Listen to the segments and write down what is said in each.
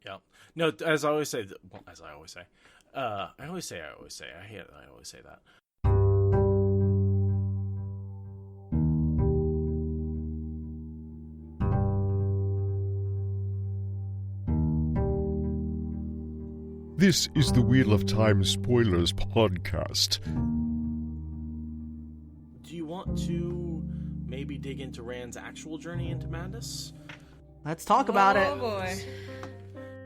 Yeah. No, as I always say, well, as I always say, I always say, I hate it. I always say that. This is the Wheel of Time Spoilers podcast. Do you want to maybe dig into Rand's actual journey into madness? Let's talk about it. Oh boy.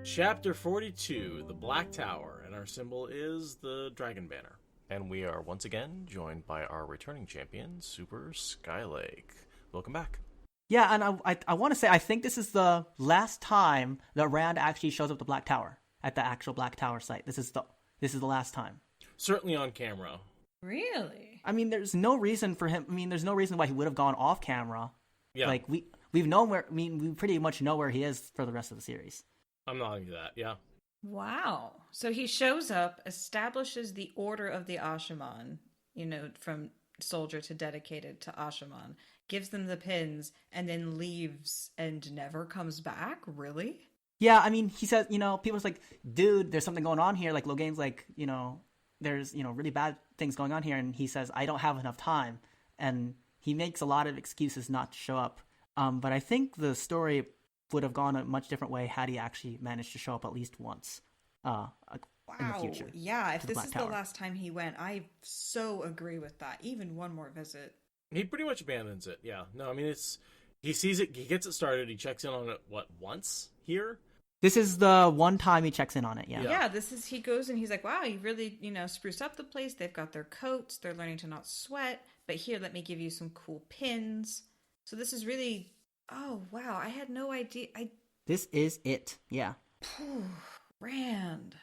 Chapter 42, The Black Tower, and our symbol is the Dragon Banner. And we are once again joined by our returning champion, Super Skylake. Welcome back. Yeah, and I want to say I think this is the last time that Rand actually shows up at the Black Tower, at the actual Black Tower site. This is the last time. Certainly on camera. Really? I mean, there's no reason for him. I mean, there's no reason why he would have gone off camera. Yeah. Like we've known where. I mean, we pretty much know where he is for the rest of the series. I'm nodding to that, yeah. Wow. So he shows up, establishes the order of the Ashaman, from soldier to dedicated to Ashaman, gives them the pins, and then leaves and never comes back? Really? Yeah, I mean, he says, people's like, dude, there's something going on here. Like, Loghain's like, there's, really bad things going on here. And he says, I don't have enough time. And he makes a lot of excuses not to show up. But I think the story would have gone a much different way had he actually managed to show up at least once in the future. Yeah, if this is Tower. the last time he went, I so agree with that. Even one more visit. He pretty much abandons it, yeah. No, I mean, he sees it, he gets it started, he checks in on it, once here? This is the one time he checks in on it, yeah. Yeah, he goes and he's like, wow, you really, spruced up the place. They've got their coats. They're learning to not sweat. But here, let me give you some cool pins. So this is really, oh, wow, I had no idea. This is it, yeah. Rand.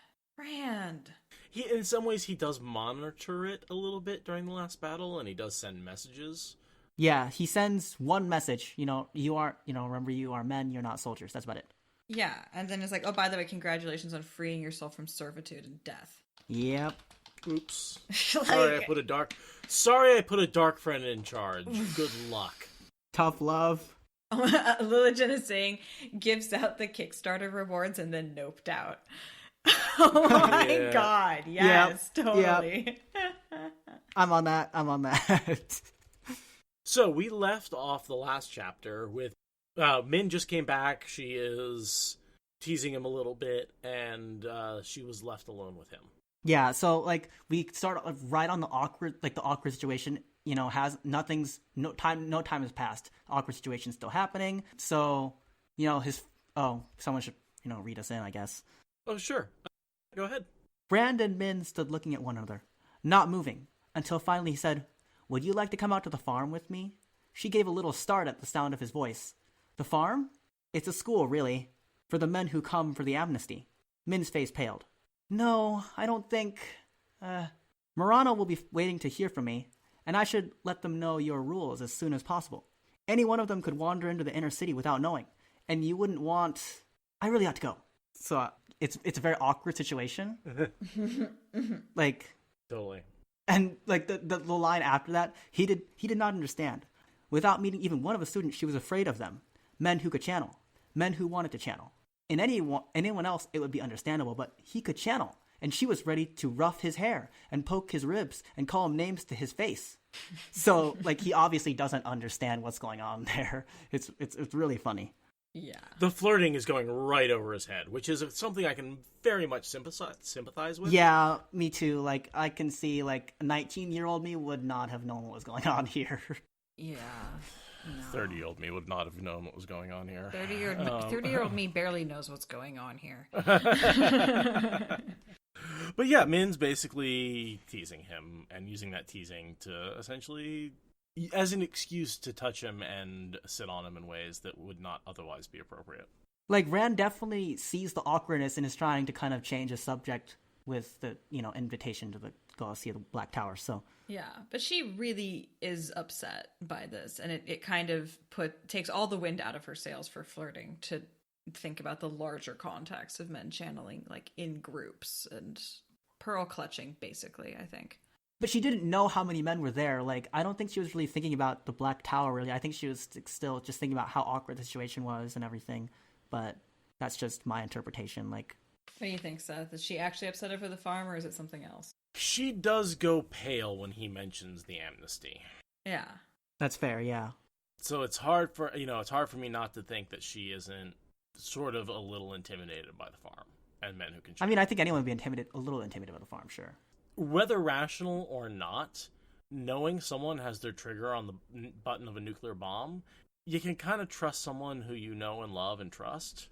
In some ways, he does monitor it a little bit during the last battle, and he does send messages. Yeah, he sends one message, you are, remember you are men, you're not soldiers. That's about it. Yeah, and then it's like, oh, by the way, congratulations on freeing yourself from servitude and death. Yep. Oops. Like... Sorry I put a dark friend in charge. Good luck. Tough love. Lillian is saying, gives out the Kickstarter rewards and then noped out. Oh my god, yes, yep. totally. Yep. I'm on that. So we left off the last chapter with Min just came back. She is teasing him a little bit, and she was left alone with him. Yeah, so we start right on the awkward situation. No time has passed. Awkward situation's still happening. So someone should read us in, I guess. Oh sure, go ahead. Rand and Min stood looking at one another, not moving, until finally he said, "Would you like to come out to the farm with me?" She gave a little start at the sound of his voice. The farm? It's a school, really, for the men who come for the amnesty. Min's face paled. No, I don't think... Murano will be waiting to hear from me, and I should let them know your rules as soon as possible. Any one of them could wander into the inner city without knowing, and you wouldn't want... I really have to go. So it's a very awkward situation. Totally. And the line after that, he did not understand. Without meeting even one of the students, she was afraid of them. Men who could channel. Men who wanted to channel. In anyone else, it would be understandable, but he could channel. And she was ready to rough his hair and poke his ribs and call him names to his face. So, he obviously doesn't understand what's going on there. It's really funny. Yeah. The flirting is going right over his head, which is something I can very much sympathize with. Yeah, me too. I can see, a 19-year-old me would not have known what was going on here. Yeah. No. 30-year-old me would not have known what was going on here. 30-year-old me barely knows what's going on here. But yeah, Min's basically teasing him and using that teasing to essentially as an excuse to touch him and sit on him in ways that would not otherwise be appropriate. Rand definitely sees the awkwardness and is trying to kind of change the subject with the, invitation to go see the Black Tower, so... Yeah, but she really is upset by this, and it kind of takes all the wind out of her sails for flirting to think about the larger context of men channeling, in groups and pearl clutching, basically, I think. But she didn't know how many men were there. I don't think she was really thinking about the Black Tower, really. I think she was still just thinking about how awkward the situation was and everything. But That's just my interpretation. Like, What do you think, Seth? Is she actually upset over the farm, or is it something else? She does go pale when he mentions the amnesty. Yeah. that's fair, yeah. So it's hard for me not to think that she isn't sort of a little intimidated by the farm and men who can I mean, I think anyone would be a little intimidated by the farm, sure. Whether rational or not, knowing someone has their trigger on the button of a nuclear bomb, you can kind of trust someone who you know and love and trust.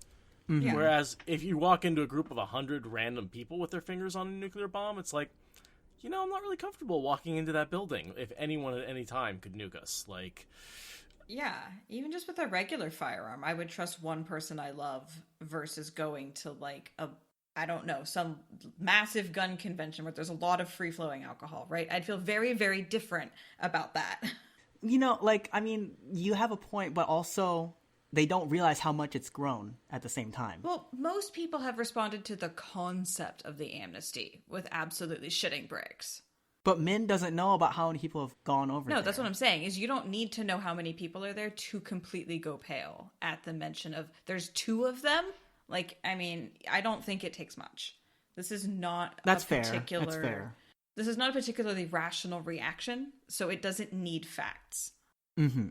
Mm-hmm. Yeah. Whereas if you walk into a group of 100 random people with their fingers on a nuclear bomb, it's like, I'm not really comfortable walking into that building if anyone at any time could nuke us. Like, Yeah, even just with a regular firearm, I would trust one person I love versus going to like some massive gun convention where there's a lot of free-flowing alcohol, right? I'd feel very, very different about that. You have a point, but also they don't realize how much it's grown at the same time. Well, most people have responded to the concept of the amnesty with absolutely shitting bricks. But Min doesn't know about how many people have gone over No, that's what I'm saying, is you don't need to know how many people are there to completely go pale at the mention of there's 2 of them. Like, I mean, I don't think it takes much. This is not That's a fair. particular... That's fair. This is not a particularly rational reaction, so it doesn't need facts. Mm-hmm.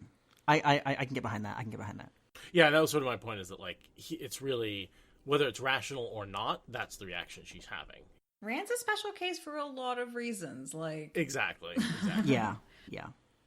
I can get behind that. yeah, that was sort of my point, is that, like, it's really, whether it's rational or not, that's the reaction she's having. Rand's a special case for a lot of reasons, like... Exactly. Yeah.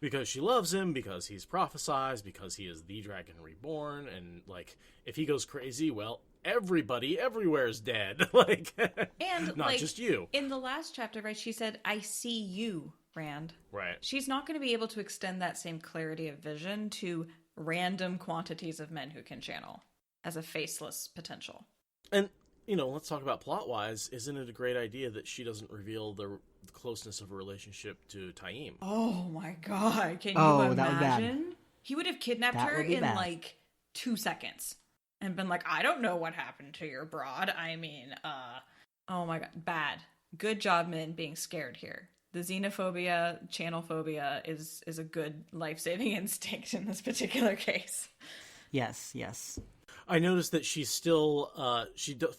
Because she loves him, because he's prophesized, because he is the Dragon Reborn, and, like, if he goes crazy, well, everybody everywhere is dead. Like, And, not like, just you. in the last chapter, right, she said, I see you, Rand. Right. She's not going to be able to extend that same clarity of vision to random quantities of men who can channel as a faceless potential. And, let's talk about plot-wise. Isn't it a great idea that she doesn't reveal the closeness of her relationship to Taim? Oh my god, can you That would be bad. imagine? He would have kidnapped That her would be in bad. like 2 seconds and been like, I don't know what happened to your broad. I mean, oh my god, bad. Good job, Min, being scared here. The xenophobia, channel phobia is a good life-saving instinct in this particular case. Yes. I noticed that she's still,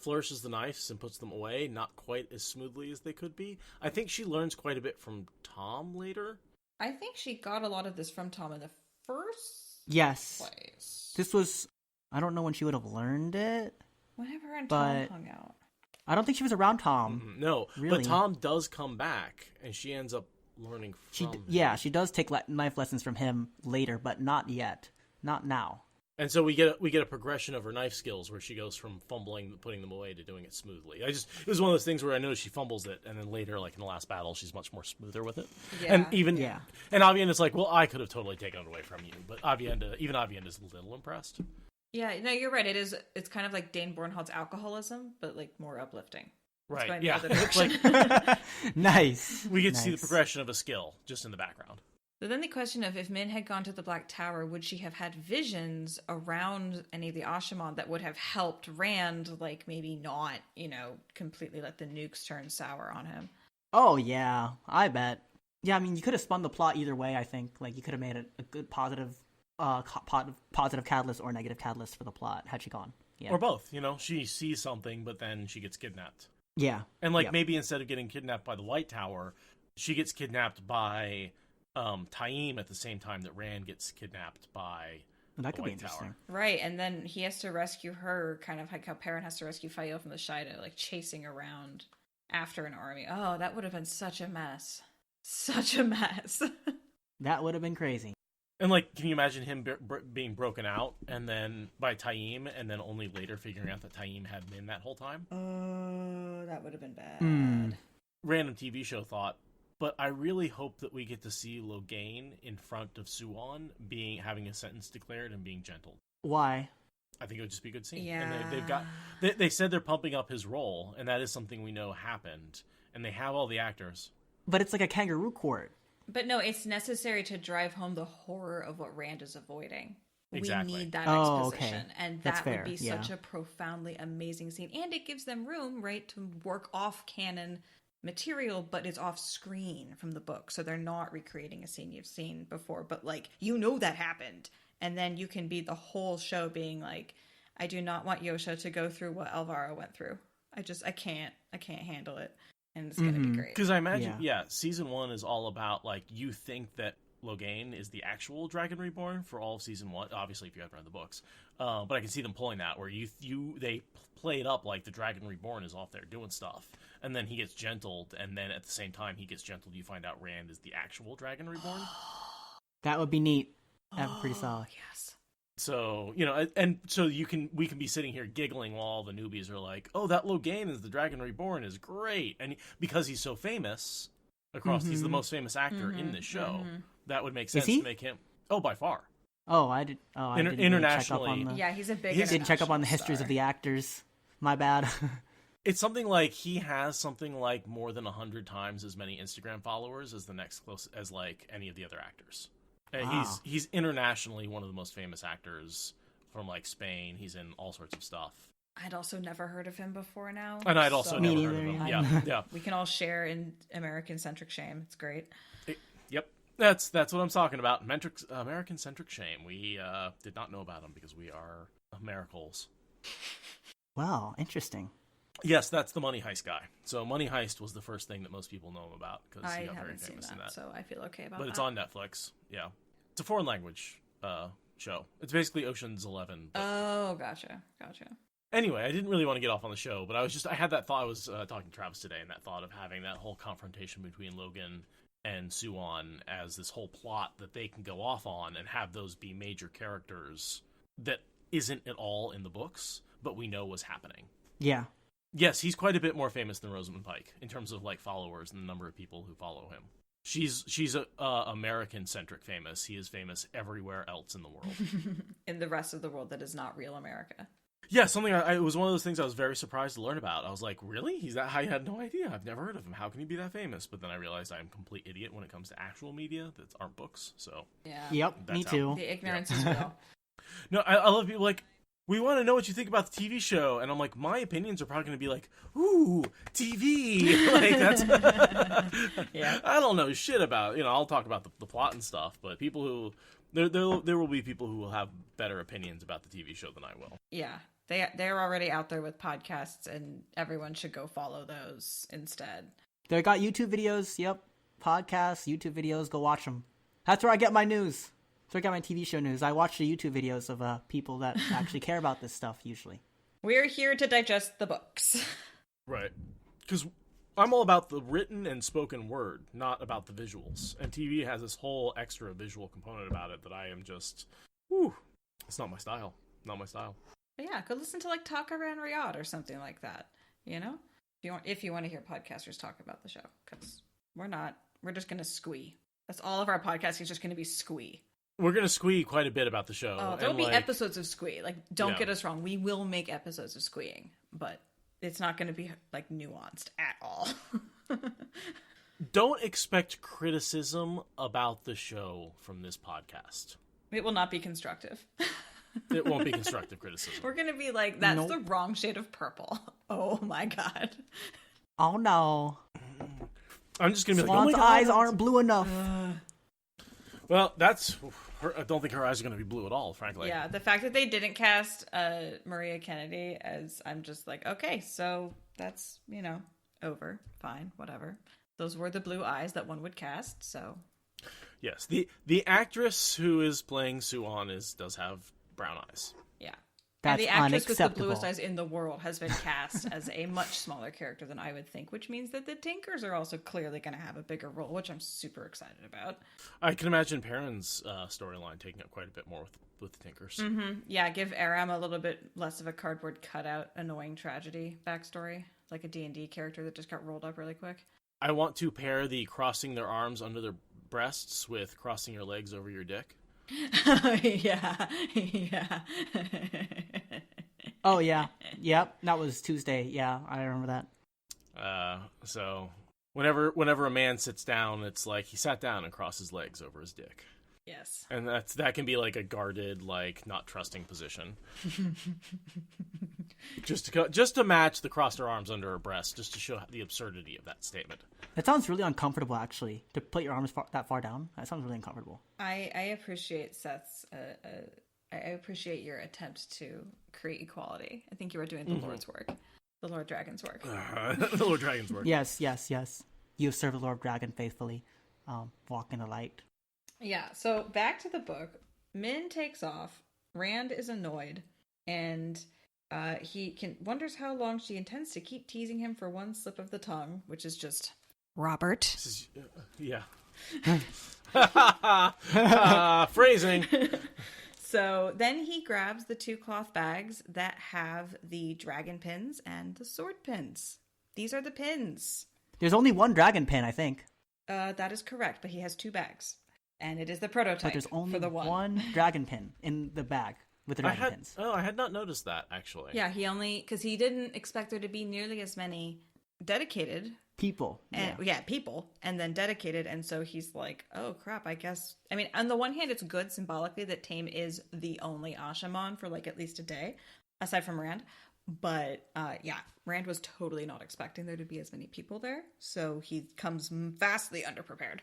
flourishes the knives and puts them away, not quite as smoothly as they could be. I think she learns quite a bit from Tom later. I think she got a lot of this from Tom in the first Yes. place. This was, I don't know when she would have learned it. Whenever her and but- Tom hung out. I don't think she was around Tom. No, Really? but Tom does come back, and she ends up learning from him. She does take knife lessons from him later, but not yet. Not now. And so we get a progression of her knife skills where she goes from fumbling, putting them away, to doing it smoothly. It was one of those things where I know she fumbles it, and then later, like in the last battle, she's much more smoother with it. Yeah. And even Yeah. and Avienda's like, well, I could have totally taken it away from you, but Avienda's a little impressed. Yeah, no, you're right. It's kind of like Dane Bornhald's alcoholism, but like more uplifting. It's Right, going the yeah. other It's direction. Nice. We get to see the Nice. progression of a skill just in the background. So then the question of if Min had gone to the Black Tower, would she have had visions around any of the Ashaman that would have helped Rand, like maybe not, completely let the nukes turn sour on him? Oh, yeah. I bet. Yeah, I mean, you could have spun the plot either way, I think. Like, you could have made it a good positive catalyst or negative catalyst for the plot had she gone. Yeah. Or both, she sees something, but then she gets kidnapped. Yeah. And like Yep. maybe instead of getting kidnapped by the White Tower, she gets kidnapped by Taim at the same time that Rand gets kidnapped by That the could be White interesting. Tower. Right, and then he has to rescue her, kind of like how Perrin has to rescue Fael from the Shida, like chasing around after an army. Oh, that would have been such a mess. Such a mess. That would have been crazy. And like, can you imagine him being broken out and then by Taim, and then only later figuring out that Taim had Min that whole time? Oh, that would have been bad. Random TV show thought, but I really hope that we get to see Logain in front of Suon having a sentence declared and being gentled. Why? I think it would just be a good scene. Yeah. And they said they're pumping up his role, and that is something we know happened. And they have all the actors. But it's like a kangaroo court. But no, it's necessary to drive home the horror of what Rand is avoiding. Exactly. We need that Oh, exposition. okay. And That's that fair, would be yeah. such a profoundly amazing scene. And it gives them room, right, to work off canon material, but it's off screen from the book. So they're not recreating a scene you've seen before. But, like, that happened. And then you can be the whole show being like, I do not want Yosha to go through what Alvaro went through. I can't handle it. And it's going to be great. Because I imagine, season 1 is all about, like, you think that Logain is the actual Dragon Reborn for all of season 1. Obviously, if you haven't read the books. But I can see them pulling that, where they play it up like the Dragon Reborn is off there doing stuff. And then he gets gentled, and then at the same time he gets gentled, you find out Rand is the actual Dragon Reborn. That would be neat. That would be pretty solid. Yes. So, and so we can be sitting here giggling while all the newbies are like, oh, that Logain is the Dragon Reborn is great. And because he's so famous across, he's the most famous actor in this show, that would make sense to make him, by far. Oh, I didn't internationally. Really check up on he's a big didn't check up on the histories of the actors. My bad. It's something like he has something like more than 100 times as many Instagram followers as the next closest, as like any of the other actors. Wow. He's internationally one of the most famous actors from like Spain. He's in all sorts of stuff. I'd also never heard of him before now. And I'd also never heard of him. Yeah. We can all share in American-centric shame. It's great. Yep. That's what I'm talking about. American-centric shame. We did not know about him because we are Americals. Wow, interesting. Yes, that's the Money Heist guy. So Money Heist was the first thing that most people know him about because he got very famous in that. So I feel okay about that. But it's on Netflix. Yeah, it's a foreign language show. It's basically Ocean's 11. Oh, gotcha. Anyway, I didn't really want to get off on the show, but I had that thought. I was talking to Travis today, and that thought of having that whole confrontation between Logan and Suwon as this whole plot that they can go off on and have those be major characters that isn't at all in the books, but we know was happening. Yeah. Yes, he's quite a bit more famous than Rosamund Pike in terms of like followers and the number of people who follow him. She's American-centric famous. He is famous everywhere else in the world. In the rest of the world that is not real America. Yeah, it was one of those things I was very surprised to learn about. I was like, really? He's that high? I had no idea. I've never heard of him. How can he be that famous? But then I realized I'm a complete idiot when it comes to actual media that aren't books. So yeah. Yep, me too. The ignorance is real. No, I love people like, we want to know what you think about the TV show. And I'm like, my opinions are probably going to be like, ooh, TV. Like, that's... Yeah. I don't know shit about, I'll talk about the plot and stuff, but people who... There will be people who will have better opinions about the TV show than I will. Yeah. They're already out there with podcasts, and everyone should go follow those instead. They got YouTube videos. Yep. Podcasts, YouTube videos. Go watch them. That's where I get my news. So I got my TV show news. I watch the YouTube videos of people that actually care about this stuff, usually. We're here to digest the books. Right. Because I'm all about the written and spoken word, not about the visuals. And TV has this whole extra visual component about it that I am just... it's not my style. Not my style. But yeah, go listen to like Taka and Riyadh or something like that, If you want to hear podcasters talk about the show. Because we're just going to squee. That's all of our podcasting is just going to be squee. We're going to squee quite a bit about the show. Oh, there'll be episodes of squee. Like, don't get us wrong. We will make episodes of squeeing, but it's not going to be, like, nuanced at all. Don't expect criticism about the show from this podcast. It will not be constructive. It won't be constructive criticism. We're going to be like, that's the wrong shade of purple. Oh, my God. Oh, no. I'm just going to be like, Swan's eyes aren't blue enough. Well, I don't think her eyes are going to be blue at all, frankly. Yeah, the fact that they didn't cast Maria Kennedy I'm just like, okay, so that's, over. Fine, whatever. Those were the blue eyes that one would cast, so. Yes, the actress who is playing Suwon does have brown eyes. Yeah. That's and the actress with the unacceptable. bluest eyes in the world has been cast as a much smaller character than I would think, which means that the Tinkers are also clearly going to have a bigger role, which I'm super excited about. I can imagine Perrin's storyline taking up quite a bit more with the Tinkers. Mm-hmm. Yeah, give Aram a little bit less of a cardboard cutout, annoying tragedy backstory, like a D&D character that just got rolled up really quick. I want to pair the crossing their arms under their breasts with crossing your legs over your dick. Yeah. Oh, yeah. Yep, that was Tuesday. Yeah, I remember that. So whenever a man sits down, it's like he sat down and crossed his legs over his dick. Yes. And that can be like a guarded, like not trusting position. just to match the crossed her arms under her breast, just to show the absurdity of that statement. That sounds really uncomfortable, actually, to put your arms that far down. That sounds really uncomfortable. I appreciate Seth's I appreciate your attempt to create equality. I think you are doing the Lord's work. The Lord Dragon's work. The Lord Dragon's work. Yes. You have served the Lord Dragon faithfully. Walk in the light. Yeah, so back to the book. Min takes off. Rand is annoyed. And he wonders how long she intends to keep teasing him for one slip of the tongue, which is just Robert. Yeah. Phrasing. So then he grabs the 2 cloth bags that have the dragon pins and the sword pins. These are the pins. There's only one dragon pin, I think. That is correct, but he has 2 bags. And it is the prototype. But there's only for the one dragon pin in the bag with the dragon pins. Oh, I had not noticed that, actually. Yeah, because he didn't expect there to be nearly as many dedicated People. people, and then dedicated, and so he's like, oh crap, I guess. I mean, on the one hand, it's good symbolically that Tame is the only Ashaman for like at least a day, aside from Rand. But Rand was totally not expecting there to be as many people there, so he comes vastly underprepared.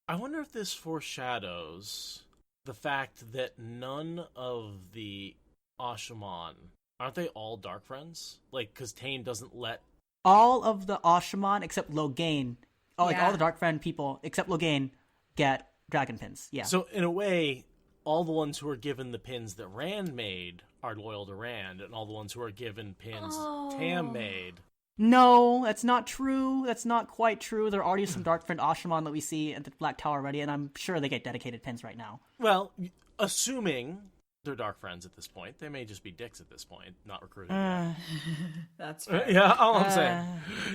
I wonder if this foreshadows the fact that none of the Ashaman, aren't they all Dark Friends? Like, because Tame doesn't let All of the Ashaman except Logain, all the Dark Friend people except Logain get dragon pins. Yeah. So in a way, all the ones who are given the pins that Rand made are loyal to Rand, and all the ones who are given pins Tam made. No, that's not true. That's not quite true. There are already some Dark Friend Ashaman that we see at the Black Tower already, and I'm sure they get dedicated pins right now. Well, assuming they're Dark Friends at this point, they may just be dicks at this point, not recruiting. That's fair. Yeah, all I'm saying.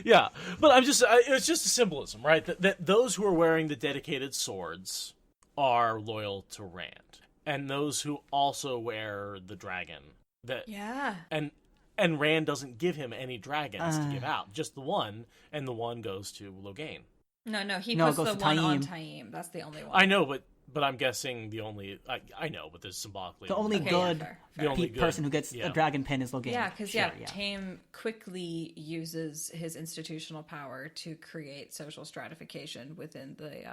Yeah, but it's just a symbolism, right? That those who are wearing the dedicated swords are loyal to Rand, and those who also wear the dragon. And Rand doesn't give him any dragons to give out, just the one, and the one goes to Logain. No, he puts the one on Taim. That's the only one. I know, but I'm guessing the only I know, but there's symbolically the only fair. The only person who gets a dragon pin is Logain. Yeah, because Tame quickly uses his institutional power to create social stratification within the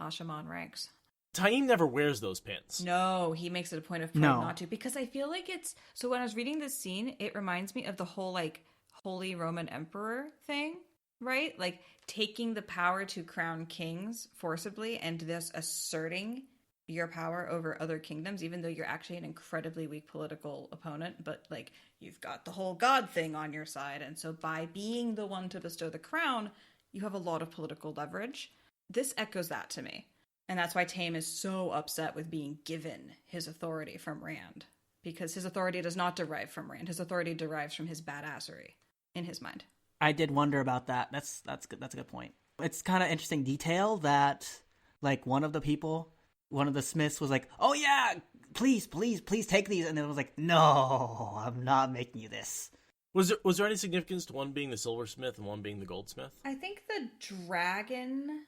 Ashaman ranks. Taim never wears those pins. No, he makes it a point of pride not to, because I feel like it's so. When I was reading this scene, it reminds me of the whole like Holy Roman Emperor thing, right? Like taking the power to crown kings forcibly and thus asserting your power over other kingdoms, even though you're actually an incredibly weak political opponent, but like you've got the whole god thing on your side, and so by being the one to bestow the crown, you have a lot of political leverage. This echoes that to me. And that's why Tame is so upset with being given his authority from Rand. Because his authority does not derive from Rand. His authority derives from his badassery, in his mind. I did wonder about that. That's good. That's a good point. It's kind of interesting detail that, like, one of the smiths was like, oh yeah, please take these. And then it was like, no, I'm not making you this. Was there any significance to one being the silversmith and one being the goldsmith? I think the dragon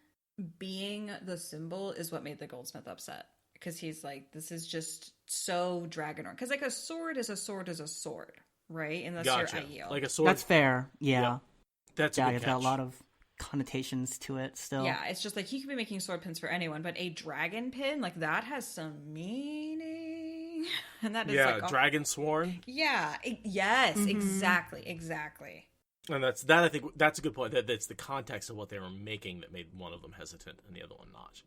being the symbol is what made the goldsmith upset, because he's like, this is just so dragon, because like a sword is a sword is a sword, right? Unless you're Aiel. Like a sword. That's fair. Yeah. That's a good it's got a lot of connotations to it still. Yeah, it's just like he could be making sword pins for anyone, but a dragon pin, like that has some meaning. And that is like dragon sworn. Yeah. Yes, exactly. And I think that's a good point. That's the context of what they were making that made one of them hesitant and the other one not.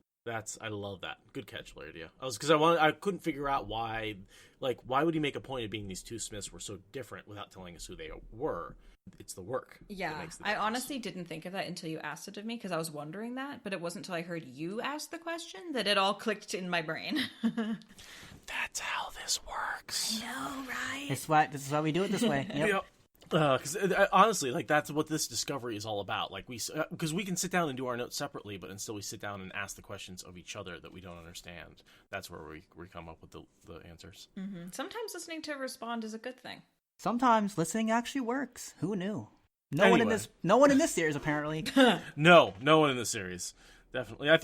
I love that. Good catch, Lairdia. I couldn't figure out why would he make a point of being these two smiths were so different without telling us who they were? It's the work. Yeah, I honestly didn't think of that until you asked it of me, because I was wondering that, but it wasn't until I heard you ask the question that it all clicked in my brain. That's how this works. I know, right? This is why we do it this way. Yep. Because honestly, like that's what this discovery is all about. Like because we can sit down and do our notes separately, but instead we sit down and ask the questions of each other that we don't understand. That's where we come up with the answers. Mm-hmm. Sometimes listening to respond is a good thing. Sometimes listening actually works. Who knew? No one in this series apparently. No one in this series. Definitely.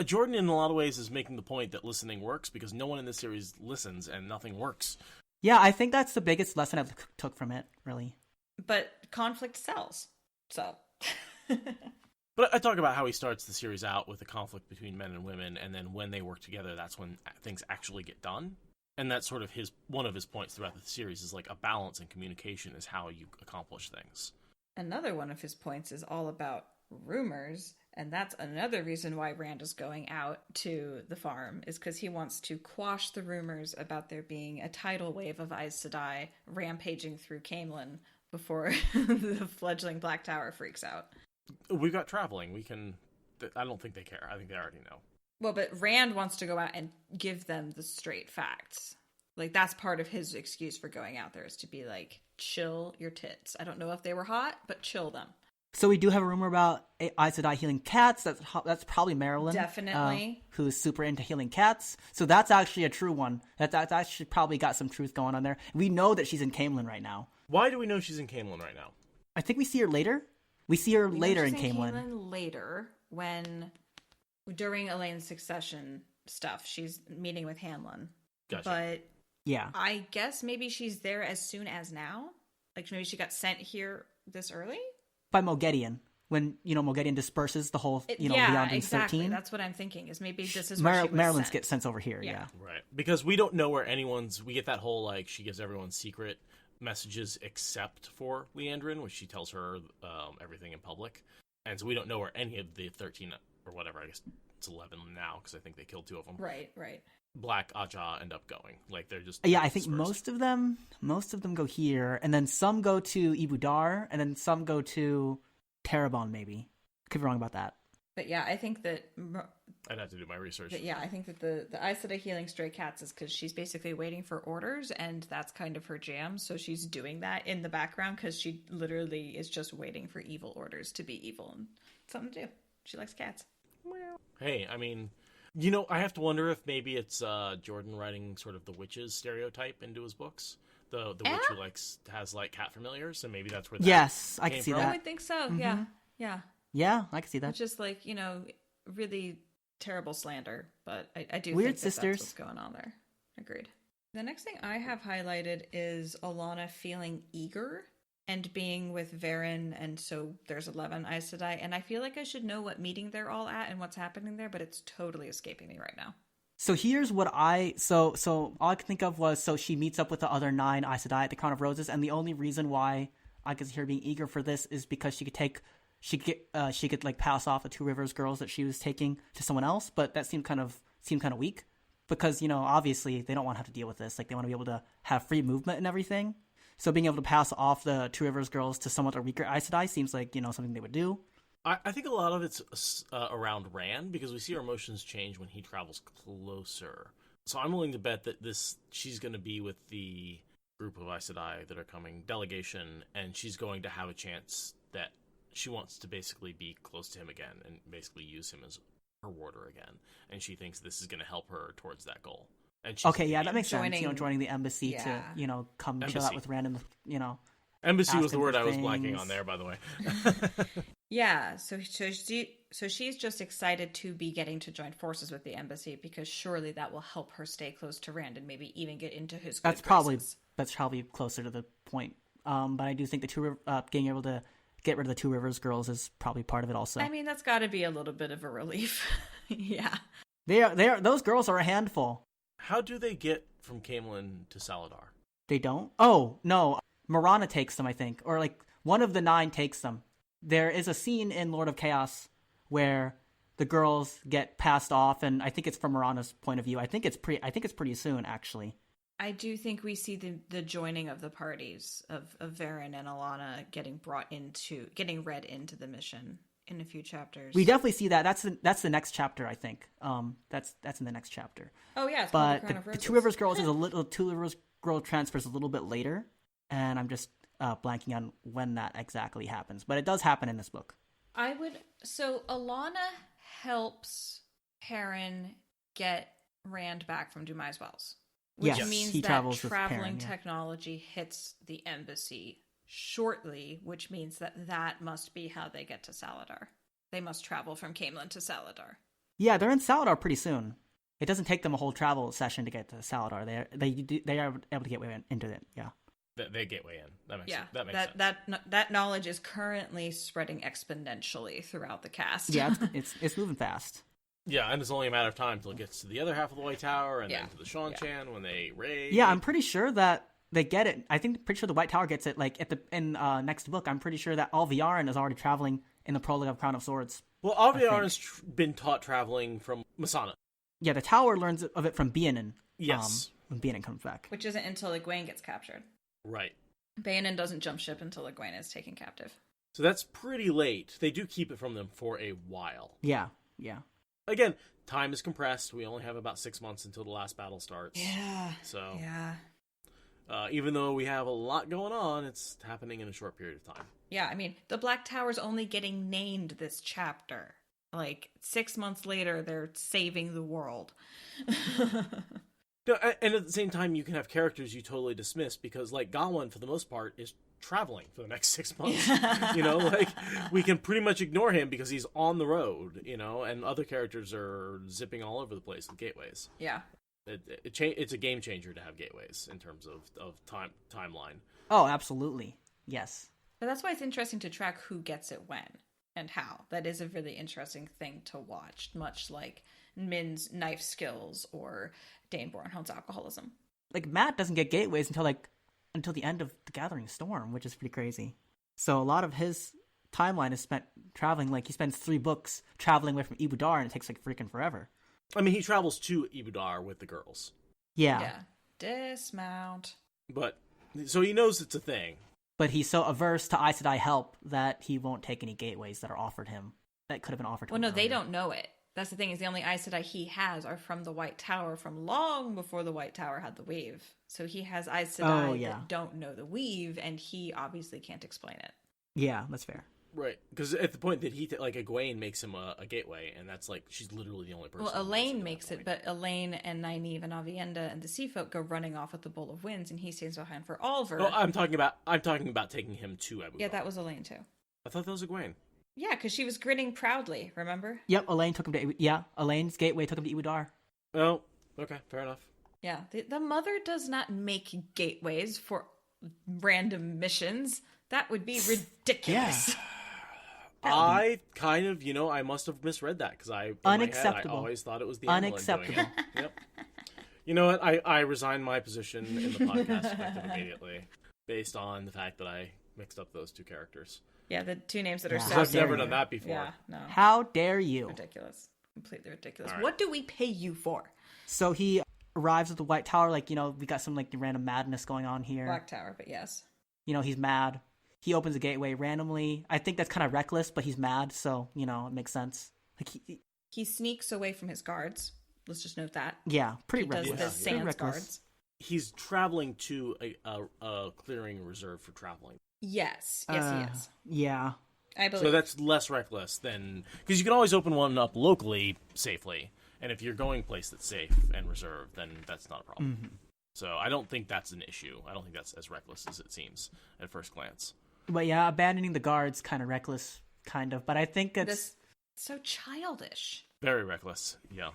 Jordan, in a lot of ways, is making the point that listening works because no one in this series listens and nothing works. Yeah, I think that's the biggest lesson I took from it, really. But conflict sells. So. But I talk about how he starts the series out with a conflict between men and women, and then when they work together, that's when things actually get done. And that's sort of one of his points throughout the series is like a balance in communication is how you accomplish things. Another one of his points is all about rumors, and that's another reason why Rand is going out to the farm, is because he wants to quash the rumors about there being a tidal wave of Aes Sedai rampaging through Camelin before the fledgling Black Tower freaks out. We've got traveling. We can... I don't think they care. I think they already know. Well, but Rand wants to go out and give them the straight facts. Like, that's part of his excuse for going out there, is to be like, chill your tits. I don't know if they were hot, but chill them. So we do have a rumor about Aes Sedai healing cats. That's probably Marilyn. Definitely. Who's super into healing cats. So that's actually a true one. That's actually probably got some truth going on there. We know that she's in Camelin right now. Why do we know she's in Camelin right now? I think we see her later. We see her later in Camelin later, during Elaine's succession stuff, she's meeting with Hanlon. Gotcha. But yeah, I guess maybe she's there as soon as now. Like maybe she got sent here this early by Moghedien. When Moghedien disperses the whole beyond exactly. 13. That's what I'm thinking. Is maybe this is where Marilyn's get sent over here. Yeah, right. Because we don't know where we get that whole like she gives everyone secret messages except for Leandrin, which she tells her everything in public, and so we don't know where any of the 13 or whatever, I guess it's 11 now because I think they killed 2 of them. Right. Black Aja end up going. Like they're just I think most of them go here, and then some go to Ibudar, and then some go to Terabon. Maybe could be wrong about that. But yeah, I think that I'd have to do my research. But yeah, I think that the Aes Sedai healing stray cats is because she's basically waiting for orders, and that's kind of her jam. So she's doing that in the background because she literally is just waiting for evil orders to be evil and something to do. She likes cats. Well, hey, I mean, I have to wonder if maybe it's Jordan writing sort of the witches stereotype into his books. The witch who has like cat familiars, and maybe that's where that I can see from. that. I would think so. Mm-hmm. Yeah. Yeah, I can see that. It's just like, really terrible slander, but I do Weird think sisters. That's what's going on there. Agreed. The next thing I have highlighted is Alana feeling eager and being with Varen, and so there's 11 Aes Sedai, and I feel like I should know what meeting they're all at and what's happening there, but it's totally escaping me right now. So here's what so all I could think of was, so she meets up with the other 9 Aes Sedai at the Crown of Roses, and the only reason why I could see her being eager for this is because she could like pass off the Two Rivers girls that she was taking to someone else, but that seemed kind of weak because obviously they don't want to have to deal with this. Like they want to be able to have free movement and everything. So being able to pass off the Two Rivers girls to somewhat a weaker Aes Sedai seems like something they would do. I think a lot of it's around Rand because we see her emotions change when he travels closer. So I'm willing to bet that she's going to be with the group of Aes Sedai that are coming delegation, and she's going to have a chance that she wants to basically be close to him again and basically use him as her warder again. And she thinks this is going to help her towards that goal. And that makes sense. Joining the embassy to come chill out with random, Embassy was the word I was blanking on there, by the way. Yeah, so she's just excited to be getting to join forces with the embassy because surely that will help her stay close to Rand and maybe even get into his good graces. That's probably closer to the point. But I do think being able to get rid of the Two Rivers girls is probably part of it also. I mean, that's got to be a little bit of a relief. Yeah. Those girls are a handful. How do they get from Camelin to Saladar? They don't? Oh, no. Marana takes them, I think. Or like one of the 9 takes them. There is a scene in Lord of Chaos where the girls get passed off, and I think it's from Marana's point of view. I think it's pretty soon, actually. I do think we see the joining of the parties of Varen and Alana getting read into the mission in a few chapters. We definitely see that. That's the next chapter, I think. That's in the next chapter. Oh yeah, but the Two Rivers girls Two Rivers girl transfers a little bit later, and I'm just blanking on when that exactly happens. But it does happen in this book. So Alana helps Perrin get Rand back from Dumais Wells. Which means that traveling technology hits the embassy shortly, which means that must be how they get to Saladar. They must travel from Camelin to Saladar. Yeah, they're in Saladar pretty soon. It doesn't take them a whole travel session to get to Saladar. They are able to get into it, yeah. They gateway in. That makes Yeah, sense. That makes sense. that knowledge is currently spreading exponentially throughout the cast. Yeah, it's moving fast. Yeah, and it's only a matter of time until it gets to the other half of the White Tower, and Yeah. then to the Shan-Chan when they raid. Yeah, I'm pretty sure that they get it. Pretty sure the White Tower gets it. Like in next book, I'm pretty sure that Alviarin is already traveling in the prologue of Crown of Swords. Well, Alviarin's been taught traveling from Masana. Yeah, the Tower learns of it from Bianin. Yes. When Bianin comes back. Which isn't until Egwene gets captured. Right. Bayonin doesn't jump ship until Egwene is taken captive. So that's pretty late. They do keep it from them for a while. Yeah. Again, time is compressed. We only have about 6 months until the last battle starts. Yeah. So, Yeah. even though we have a lot going on, it's happening in a short period of time. Yeah, I mean, the Black Tower's only getting named this chapter. Like, 6 months later, they're saving the world. No, and at the same time, you can have characters you totally dismiss because, like, Gawain, for the most part, is traveling for the next 6 months. Like, we can pretty much ignore him because he's on the road, and other characters are zipping all over the place with gateways. Yeah. It's a game changer to have gateways in terms of timeline. Oh, absolutely. Yes. But that's why it's interesting to track who gets it when and how. That is a really interesting thing to watch, much like Min's knife skills or Dane Bornhold's alcoholism. Like, Matt doesn't get gateways until the end of the Gathering Storm, which is pretty crazy. So a lot of his timeline is spent traveling. Like, he spends 3 books traveling away from Ibudar, and it takes, like, freaking forever. I mean, he travels to Ibudar with the girls. Yeah. Dismount. But, so he knows it's a thing. But he's so averse to Aes Sedai help that he won't take any gateways that are offered him. That could have been offered to him. Well, no, they earlier. don't know it. That's the thing, is the only Aes Sedai he has are from the White Tower from long before the White Tower had the weave. So he has Aes Sedai that don't know the weave, and he obviously can't explain it. Yeah, that's fair. Right, because at the point that Egwene makes him a gateway, and that's like, she's literally the only person. Well, who Elaine makes that it, point. but Elaine and Nynaeve and Avienda and the Sea Folk go running off with the Bowl of Winds, and he stays behind for Oliver. Oh, I'm talking about taking him to Ibudar. Yeah, that was Elaine too. I thought that was Egwene. Yeah, because she was grinning proudly, remember? Yep, Elaine took him to... Yeah, Elaine's gateway took him to Ibudar. Oh, okay, fair enough. Yeah, the mother does not make gateways for random missions. That would be ridiculous. I kind of, I must have misread that because I Unacceptable. I always thought it was the Amelin doing Unacceptable. it. Yep. You know what? I resigned my position in the podcast effective immediately based on the fact that I mixed up those 2 characters. Yeah, the 2 names that are Yeah. so I've never similar. done that before. Yeah, no. How dare you? Ridiculous. Completely ridiculous. All right. What do we pay you for? So he arrives at the White Tower, like, we got some, like, random madness going on here. Black Tower, but yes. He's mad. He opens a gateway randomly. I think that's kind of reckless, but he's mad, so, it makes sense. Like, He sneaks away from his guards. Let's just note that. yeah, pretty He does reckless. the Pretty Sans reckless. guards. He's traveling to a clearing reserved for traveling. Yes. Yes, he is. Yeah. I believe. So that's less reckless than... Because you can always open one up locally safely. And if you're going place that's safe and reserved, then that's not a problem. Mm-hmm. So I don't think that's an issue. I don't think that's as reckless as it seems at first glance. But yeah, abandoning the guards, kind of reckless, kind of. But I think it's This so childish. Very reckless, yeah.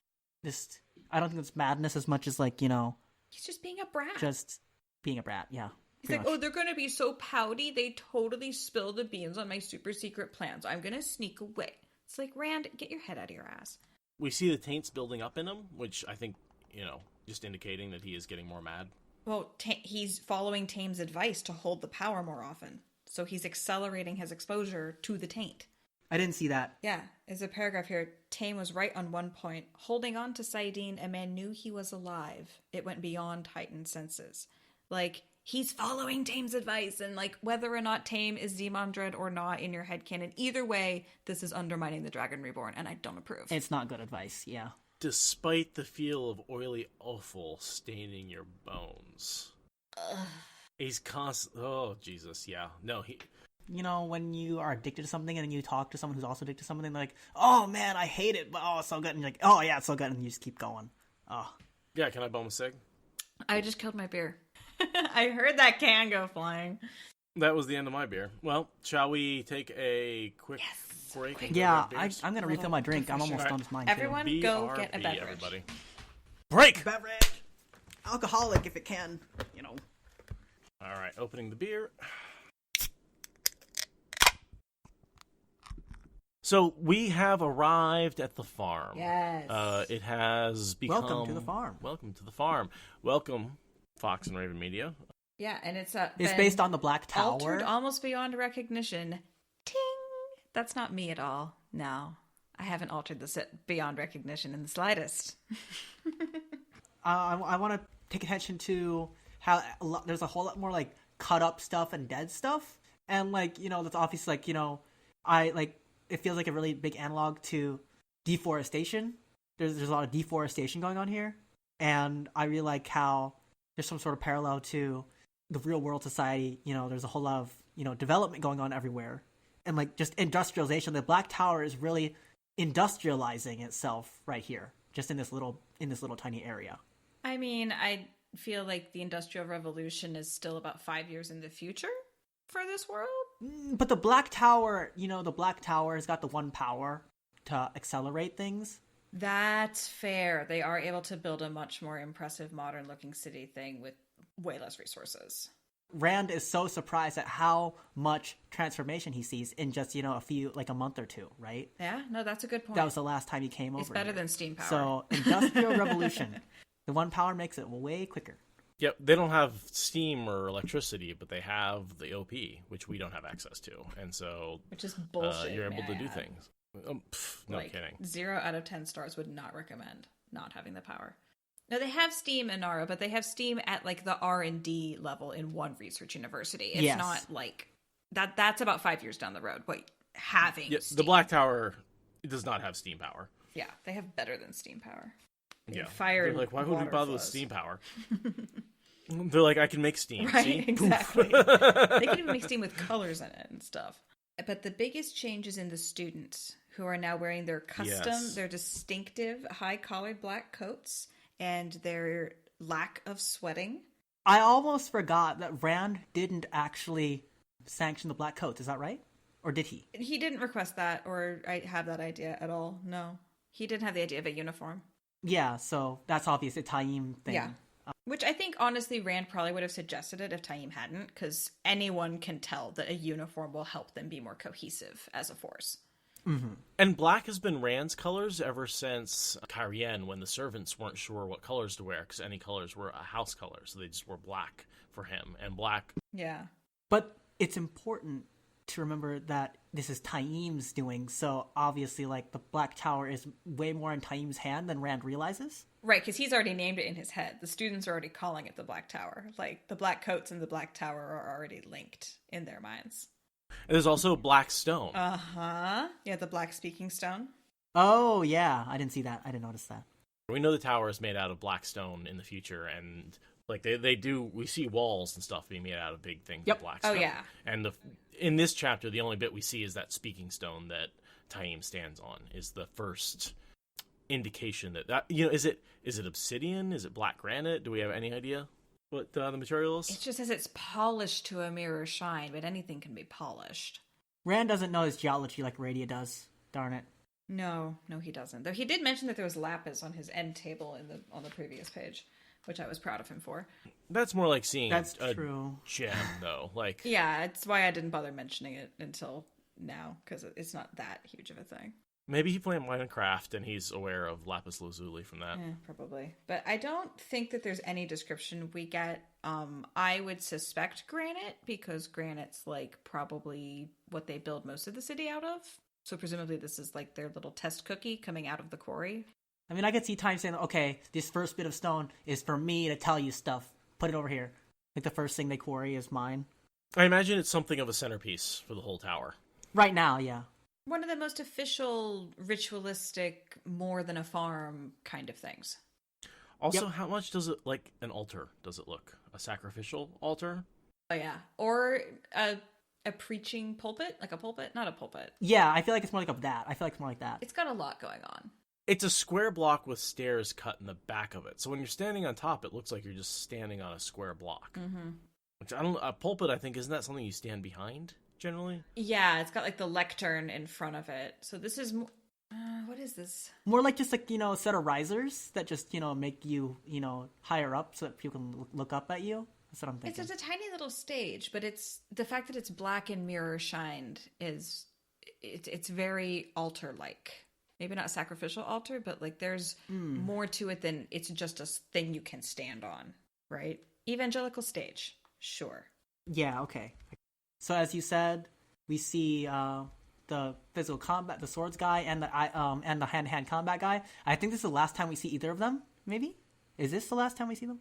just... I don't think it's madness as much as, like, He's just being a brat. just being a brat, yeah. He's pretty like, much. oh, they're going to be so pouty. They totally spilled the beans on my super secret plans. I'm going to sneak away. It's like, Rand, get your head out of your ass. We see the taints building up in him, which I think, just indicating that he is getting more mad. Well, he's following Tame's advice to hold the power more often. So he's accelerating his exposure to the taint. I didn't see that. Yeah, there's a paragraph here. Tame was right on one point. Holding on to Saidin, a man knew he was alive. It went beyond heightened senses. Like, he's following Tame's advice, and, like, whether or not Tame is Demon Dread or not in your headcanon, either way, this is undermining the Dragon Reborn, and I don't approve. It's not good advice, yeah. Despite the feel of oily offal staining your bones. He's constant... Oh, Jesus, yeah. No, he... When you are addicted to something and then you talk to someone who's also addicted to something, they're like, oh man, I hate it, but oh, it's so good. And you're like, oh yeah, it's so good. And you just keep going. Oh. Yeah, can I bum a cig? I just killed my beer. I heard that can go flying. That was the end of my beer. Well, shall we take a quick break? And go Yeah, grab beers? I'm going to refill my drink. I'm almost Alright. done with mine, too. Everyone go BRB, get a beverage. everybody. Break! Beverage. Alcoholic if it can, All right, opening the beer. So we have arrived at the farm. Yes. It has become... Welcome to the farm. Welcome to the farm. Welcome, Fox and Raven Media. Yeah, and it's It's based on the Black Tower. Altered almost beyond recognition. Ting! That's not me at all. No. I haven't altered the set beyond recognition in the slightest. I want to take attention to how there's a whole lot more like cut up stuff and dead stuff, and like, you know, that's obviously like, you know, it feels like a really big analog to deforestation. There's a lot of deforestation going on here, and I really like how there's some sort of parallel to the real world society. You know, there's a whole lot of, you know, development going on everywhere, and like just industrialization. The Black Tower is really industrializing itself right here, just in this little tiny area. I mean, I feel like the Industrial Revolution is still about 5 years in the future for this world. But the Black Tower, you know, the Black Tower has got the one power to accelerate things. That's fair. They are able to build a much more impressive, modern-looking city thing with way less resources. Rand is so surprised at how much transformation he sees in just, you know, a month or two, right? Yeah, no, that's a good point. That was the last time he came over. It's better here. than steam power. So, Industrial Revolution. The one power makes it way quicker. Yep, they don't have steam or electricity, but they have the OP, which we don't have access to, and so which is bullshit. You're able to do man. things. No kidding. 0 out of 10 stars would not recommend not having the power. No, they have steam in Nara, but they have steam at like the R&D level in one research university. It's not like that. That's about 5 years down the road. Wait, having steam. The Black Tower does not have steam power. Yeah, they have better than steam power. Yeah, fire. They're like, why would we water bother with flows. steam power? They're like, I can make steam. Right, see? exactly. They can even make steam with colors in it and stuff. But the biggest change is in the students, who are now wearing their custom, their distinctive high-collared black coats, and their lack of sweating. I almost forgot that Rand didn't actually sanction the black coats. Is that right? Or did he? He didn't request that or have that idea at all. No. He didn't have the idea of a uniform. Yeah, so that's obvious. A Taim thing. Yeah. Which I think, honestly, Rand probably would have suggested it if Taim hadn't, because anyone can tell that a uniform will help them be more cohesive as a force. Mm-hmm. And black has been Rand's colors ever since Kyrien, when the servants weren't sure what colors to wear, because any colors were a house color, so they just wore black for him. And black... Yeah. But it's important to remember that this is Taim's doing, so obviously, like, the Black Tower is way more in Taim's hand than Rand realizes. Right, because he's already named it in his head. The students are already calling it the Black Tower. Like, the black coats and the Black Tower are already linked in their minds. And there's also black stone. Uh-huh. Yeah, the black speaking stone. Oh, yeah. I didn't see that. I didn't notice that. We know the tower is made out of black stone in the future, and like they do, we see walls and stuff being made out of big things of black stone. Oh, yeah. And in this chapter, the only bit we see is that speaking stone that Taim stands on is the first indication that you know, is it obsidian? Is it black granite? Do we have any idea what the material is? It just says it's polished to a mirror shine, but anything can be polished. Rand doesn't know his geology like Radia does. Darn it. No, he doesn't. Though he did mention that there was lapis on his end table on the previous page, which I was proud of him for. That's more like seeing That's a true. gem, though. Like, Yeah, it's why I didn't bother mentioning it until now, because it's not that huge of a thing. maybe he played Minecraft and he's aware of lapis lazuli from that. Probably. But I don't think that there's any description we get. I would suspect granite, because granite's like probably what they build most of the city out of. So presumably this is like their little test cookie coming out of the quarry. I mean, I could see Time saying, okay, this first bit of stone is for me to tell you stuff. Put it over here. Like the first thing they quarry is mine. I imagine it's something of a centerpiece for the whole tower. Right now, yeah. One of the most official, ritualistic, more than a farm kind of things. Also, how much does it, like an altar, does it look? A sacrificial altar? Oh yeah. Or a preaching pulpit? Like a pulpit? Not a pulpit. Yeah, I feel like it's more like that. I feel like it's more like that. It's got a lot going on. It's a square block with stairs cut in the back of it. So when you're standing on top, it looks like you're just standing on a square block. Mm-hmm. Which a pulpit, I think, isn't that something you stand behind generally? Yeah, it's got like the lectern in front of it. So this is what is this? More like just like, a set of risers that just, make you, higher up so that people can look up at you. That's what I'm thinking. It's a tiny little stage, but it's the fact that it's black and mirror shined is it's very altar-like. Maybe not sacrificial altar, but like there's more to it than it's just a thing you can stand on, right? Evangelical stage, sure. Yeah, okay. So as you said, we see the physical combat, the swords guy, and the hand-to-hand combat guy. I think this is the last time we see either of them. Maybe is this the last time we see them?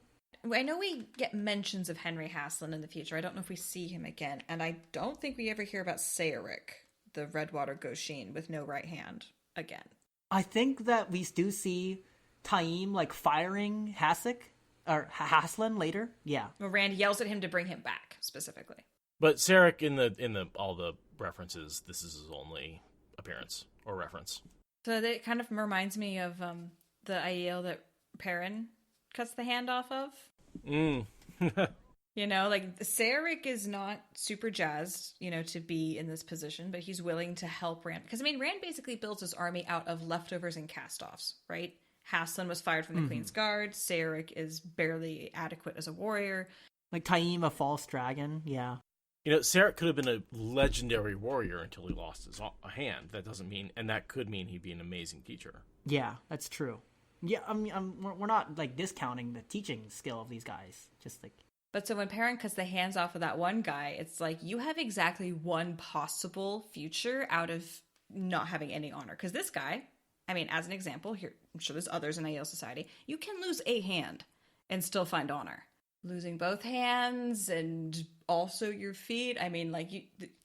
I know we get mentions of Henry Haslund in the future. I don't know if we see him again, and I don't think we ever hear about Sayeric, the Redwater Goshin with no right hand, again. I think that we do see Taim like firing Haslund later. Yeah. Well, Rand yells at him to bring him back specifically. But Sarek in the all the references, this is his only appearance or reference. So that kind of reminds me of the Aiel that Perrin cuts the hand off of. You know, like Sarek is not super jazzed, you know, to be in this position, but he's willing to help Rand. Because, I mean, Rand basically builds his army out of leftovers and cast-offs, right? Haslund was fired from the Queen's Guard. Sarek is barely adequate as a warrior. Like Taim, a false dragon, yeah. You know, Sarek could have been a legendary warrior until he lost his hand. That doesn't mean, and that could mean he'd be an amazing teacher. Yeah, that's true. Yeah, I mean, we're not, like, discounting the teaching skill of these guys. Just, like... But so when Perrin cuts the hands off of that one guy, it's like, you have exactly one possible future out of not having any honor. Because this guy, I mean, as an example, here, I'm sure there's others in Aiel society, you can lose a hand and still find honor. Losing both hands and also your feet, I mean, like,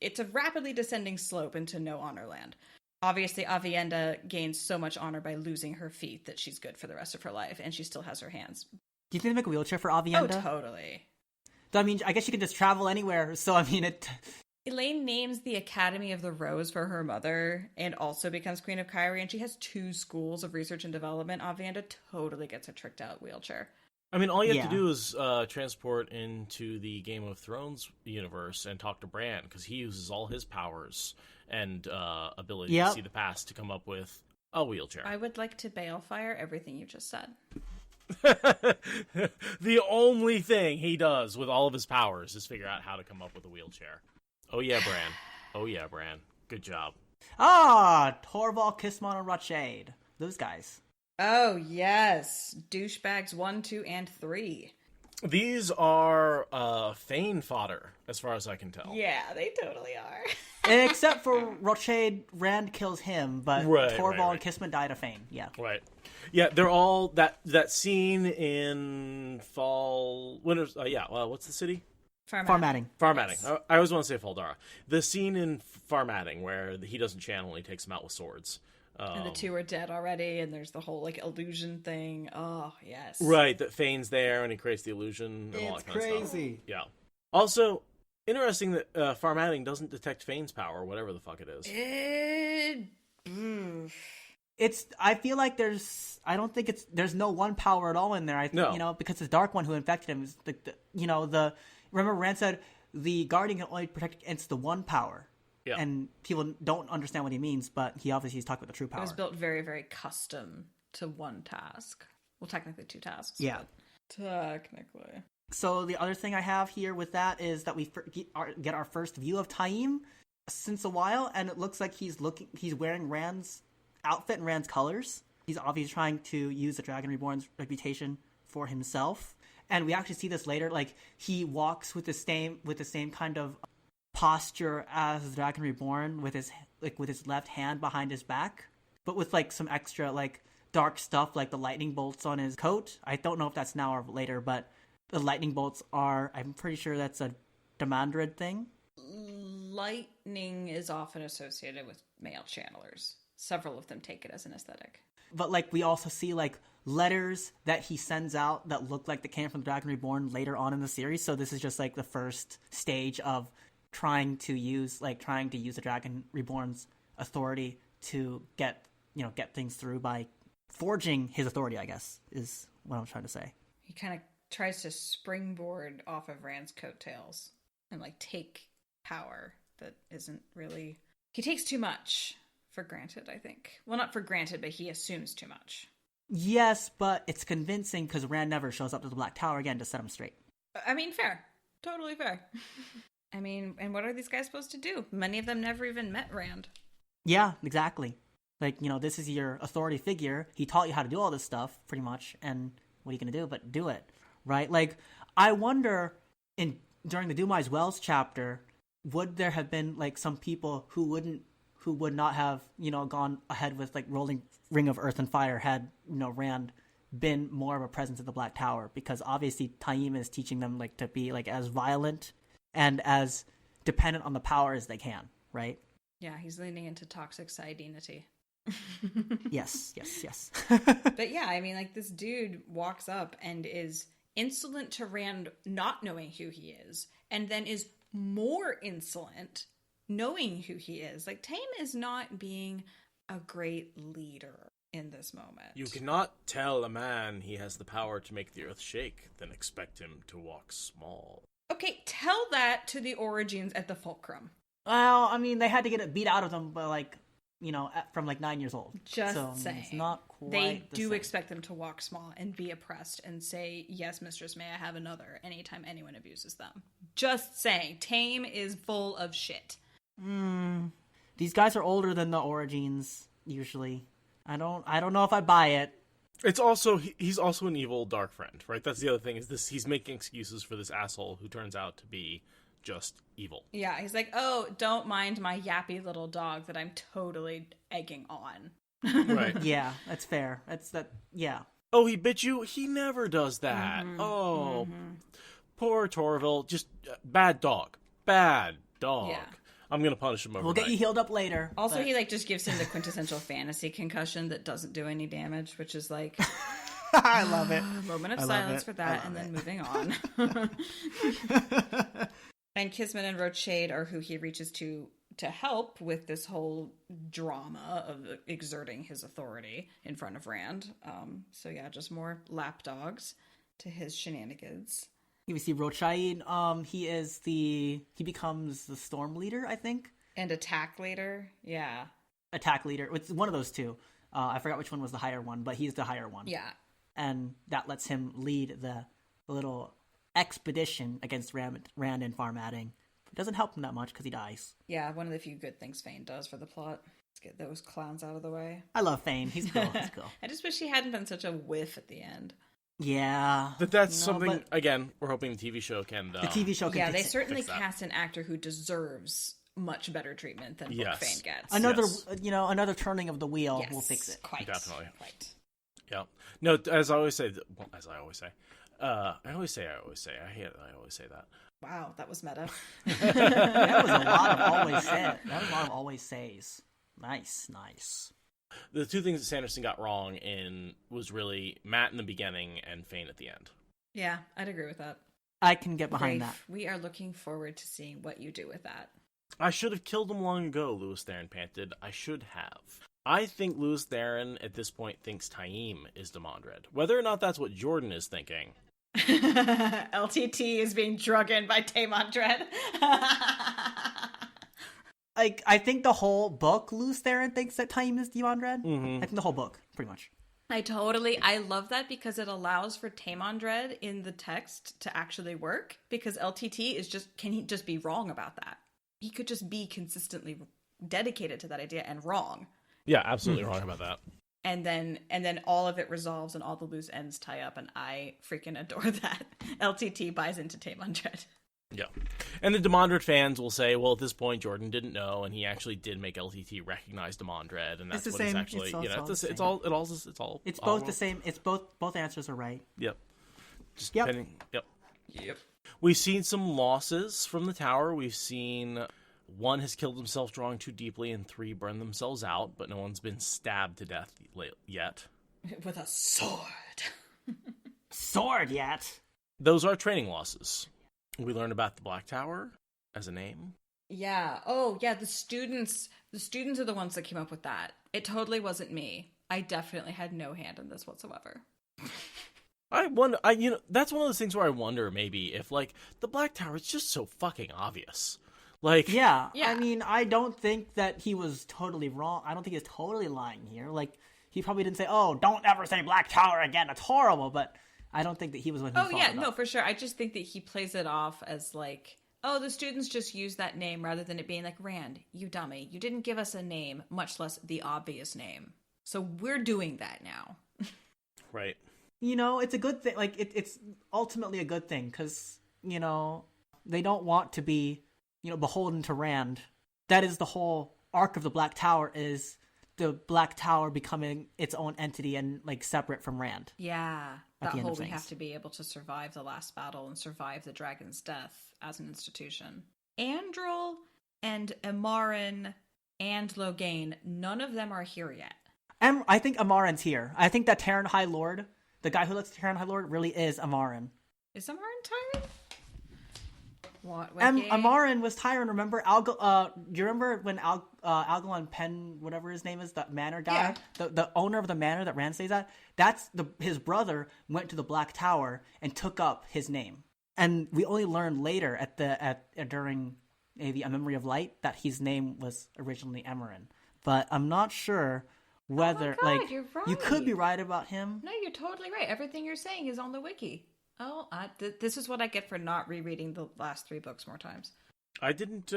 it's a rapidly descending slope into no honor land. Obviously, Avienda gains so much honor by losing her feet that she's good for the rest of her life, and she still has her hands. Do you think they make a wheelchair for Avienda? Oh, totally. I mean, I guess you can just travel anywhere, so I mean it... Elaine names the Academy of the Rose for her mother and also becomes Queen of Kyrie, and she has 2 schools of research and development. Avienda totally gets a tricked out wheelchair. I mean, all you have to do is transport into the Game of Thrones universe and talk to Bran, because he uses all his powers and ability to see the past to come up with a wheelchair. I would like to balefire everything you just said. The only thing he does with all of his powers is figure out how to come up with a wheelchair. Oh yeah, Bran. Oh yeah, Bran. Good job. Ah, Torval, Kismon, and Rothschild. Those guys. Oh yes, douchebags 1, 2, and 3. These are Thane fodder, as far as I can tell. Yeah, they totally are. Except for Rothschild, Rand kills him, but Torval and Kisman died of Fane. Yeah. Right. Yeah, they're all that scene in Fall. What's the city? Farmatting. Yes. I always want to say Faldara. The scene in Farmatting where he doesn't channel, he takes them out with swords. And the 2 are dead already, and there's the whole like illusion thing. Oh yes, right. That Fane's there, and he creates the illusion. And all that kind of stuff. Yeah. Also, interesting that Farmatting doesn't detect Fane's power, whatever the fuck it is. I feel like there's no one power at all in there. Because it's Dark One who infected him. Remember Rand said the Guardian can only protect against the one power. Yeah. And people don't understand what he means, but he obviously is talking about the true power. It was built very, very custom to one task. Well, technically 2 tasks. Yeah. Technically. So the other thing I have here with that is that we get our first view of Taim since a while, and it looks like he's wearing Rand's outfit and Rand's colors. He's obviously trying to use the Dragon Reborn's reputation for himself. And we actually see this later, like he walks with the same kind of posture as the Dragon Reborn with his left hand behind his back, but with like some extra like dark stuff like the lightning bolts on his coat. I don't know if that's now or later, but the lightning bolts I'm pretty sure that's a Demandrid thing. Lightning is often associated with male channelers. Several of them take it as an aesthetic. But like we also see like letters that he sends out that look like they came from the Dragon Reborn later on in the series. So this is just like the first stage of trying to use the Dragon Reborn's authority to get things through by forging his authority, I guess, is what I'm trying to say. He kind of tries to springboard off of Rand's coattails and like take power that isn't really... He takes too much for granted, I think. Well, not for granted, but he assumes too much. Yes, but it's convincing because Rand never shows up to the Black Tower again to set him straight. I mean, fair. Totally fair. I mean, and what are these guys supposed to do? Many of them never even met Rand. Yeah, exactly. Like, this is your authority figure. He taught you how to do all this stuff, pretty much, and what are you going to do but do it, right? Like, I wonder, during the Dumai's Wells chapter, would there have been, like, some people who would not have, gone ahead with, like, rolling Ring of Earth and Fire had, Rand been more of a presence at the Black Tower? Because obviously Taim is teaching them, like, to be, like, as violent and as dependent on the power as they can, right? Yeah, he's leaning into toxic Saiyajinity. Yes. But yeah, I mean, like, this dude walks up and is insolent to Rand not knowing who he is, and then is more insolent knowing who he is. Like, Taim is not being a great leader in this moment. You cannot tell a man he has the power to make the earth shake, then expect him to walk small. Okay, tell that to the Origins at the Fulcrum. Well, I mean, they had to get it beat out of them by, like, from like 9 years old. Just so, saying. It's not quite they the do same. expect them to walk small and be oppressed and say, yes, mistress, may I have another, anytime anyone abuses them. Just saying. Taim is full of shit. These guys are older than the Origins, usually. I don't know if I buy it. It's also, he's also an evil dark friend, right? That's the other thing, is this, he's making excuses for this asshole who turns out to be just evil. Yeah, he's like, oh, don't mind my yappy little dog that I'm totally egging on. Right. Yeah, that's fair. Yeah. Oh, he bit you? He never does that. Poor Torville. Just bad dog. Bad dog. Yeah. I'm going to punish him overnight. We'll get you healed up later. Also, but... he, like, just gives him the quintessential fantasy concussion that doesn't do any damage, which is like... I love it. Moment of silence for that, and then moving on. And Kismet and Rochade are who he reaches to help with this whole drama of exerting his authority in front of Rand. So yeah, just more lapdogs to his shenanigans. You see Rochade, he becomes the Storm Leader, I think. And Attack Leader, yeah. Attack Leader, it's one of those two. I forgot which one was the higher one, but he's the higher one. Yeah. And that lets him lead the little expedition against Rand and Farm Adding. It doesn't help him that much because he dies. Yeah, one of the few good things Fane does for the plot. Let's get those clowns out of the way. I love Fane. He's cool. I just wish he hadn't been such a whiff at the end. Yeah. That's something, again, we're hoping the TV show can... the TV show can Yeah, fix they it. certainly cast an actor who deserves much better treatment than what Fane gets. Another turning of the wheel will fix it. Quite. Definitely. Quite. Yeah. No, as I always say, I always say that. Wow, that was meta. That was a lot of always said. That was a lot of always says. Nice. The two things that Sanderson got wrong was really Matt in the beginning and Fane at the end. Yeah, I'd agree with that. I can get behind Rafe, that. We are looking forward to seeing what you do with that. I should have killed him long ago, Lewis Theron panted. I should have. I think Lewis Theron at this point thinks Taim is Demandred. Whether or not that's what Jordan is thinking. LTT is being drug in by Taimondred. I think the whole book, Lewis Theron thinks that Taim is Demandred. Mm-hmm. I think the whole book, pretty much. I love that because it allows for Taimondred in the text to actually work, because LTT can he just be wrong about that? He could just be consistently dedicated to that idea and wrong. Yeah, absolutely wrong about that. And then all of it resolves and all the loose ends tie up, and I freaking adore that. LTT buys into Taimondred. Yeah. And the Demandred fans will say, well, at this point, Jordan didn't know, and he actually did make LTT recognize Demandred, and that's it's the what same. it's actually, It's both the same. It's both answers are right. Yep. Just Yep. depending. Yep. We've seen some losses from the tower. We've seen 1 has killed himself drawing too deeply, and 3 burned themselves out, but no one's been stabbed to death yet. With a sword. Sword yet? Those are training losses. We learned about the Black Tower as a name. Yeah. Oh, yeah. The students are the ones that came up with that. It totally wasn't me. I definitely had no hand in this whatsoever. I wonder. That's one of those things where I wonder maybe if like the Black Tower is just so fucking obvious. Like, yeah. I mean, I don't think that he was totally wrong. I don't think he's totally lying here. Like, he probably didn't say, "Oh, don't ever say Black Tower again. It's horrible." But I don't think that he was one who Oh thought yeah, about. no, for sure. I just think that he plays it off as like, oh, the students just use that name rather than it being like, Rand, you dummy, you didn't give us a name, much less the obvious name. So we're doing that now. Right. You know, it's a good thing. Like, it's ultimately a good thing because, you know, they don't want to be, you know, beholden to Rand. That is the whole arc of the Black Tower, is the Black Tower becoming its own entity and, like, separate from Rand. Yeah, At that the end whole of we things. have to be able to survive the last battle and survive the dragon's death as an institution. Andral and Amarin and Logain, none of them are here yet. And I think Amaran's here. I think that Terran High Lord, the guy who looks Terran High Lord, really is Amarin. Is Amarin Tyrion? What? Amarin was Tyrion. Remember do you remember when Algalon Penn, whatever his name is, that manor guy, the owner of the manor that Rand stays at? That's his brother went to the Black Tower and took up his name. And we only learned later during maybe A Memory of Light that his name was originally Amarin. But I'm not sure whether God, you're you could right. be right about him. No, you're totally right. Everything you're saying is on the wiki. Oh, this is what I get for not rereading the last 3 books more times. I didn't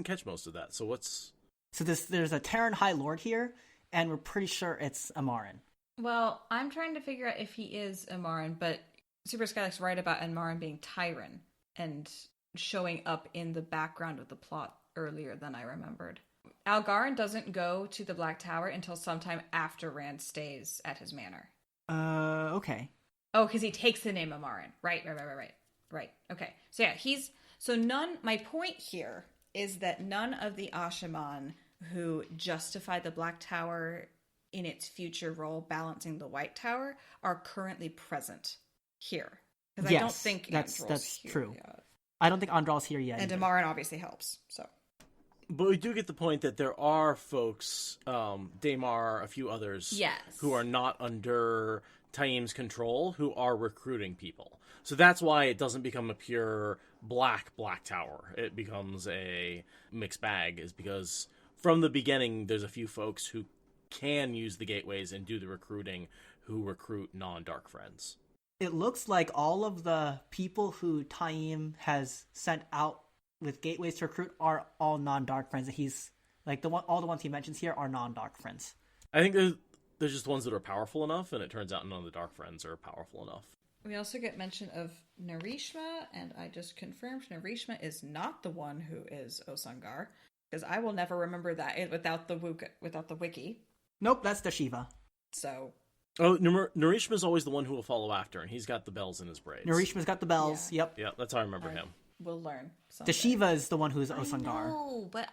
catch most of that. So what's... So there's a Terran High Lord here, and we're pretty sure it's Amarin. Well, I'm trying to figure out if he is Amarin, but Super Skylake's right about Amarin being Tyron and showing up in the background of the plot earlier than I remembered. Algarin doesn't go to the Black Tower until sometime after Rand stays at his manor. Okay. Oh, because he takes the name Amarin. Right. Okay. So yeah, my point here is that none of the Ashaman who justify the Black Tower in its future role balancing the White Tower are currently present here. Because I don't think that's here true. yet. I don't think Andral's here yet. And either. Amarin obviously helps, so. But we do get the point that there are folks, Daemar, a few others, Yes. who are not under Taim's control, who are recruiting people. So that's why it doesn't become a pure Black Tower. It becomes a mixed bag, is because from the beginning, there's a few folks who can use the gateways and do the recruiting, who recruit non-Dark friends. It looks like all of the people who Taim has sent out with gateways to recruit are all non-Dark friends. He's like all the ones he mentions here are non-Dark friends. I think there's just ones that are powerful enough, and it turns out none of the Dark friends are powerful enough. We also get mention of Narishma, and I just confirmed Narishma is not the one who is Osangar, because I will never remember that without the wiki. Nope, that's Dashiva. So. Oh, Narishma's always the one who will follow after, and he's got the bells in his braids. Narishma's got the bells. Yeah. Yep. Yeah, that's how I remember him. We'll learn. Someday. Dashiva is the one who's Osangar. No, but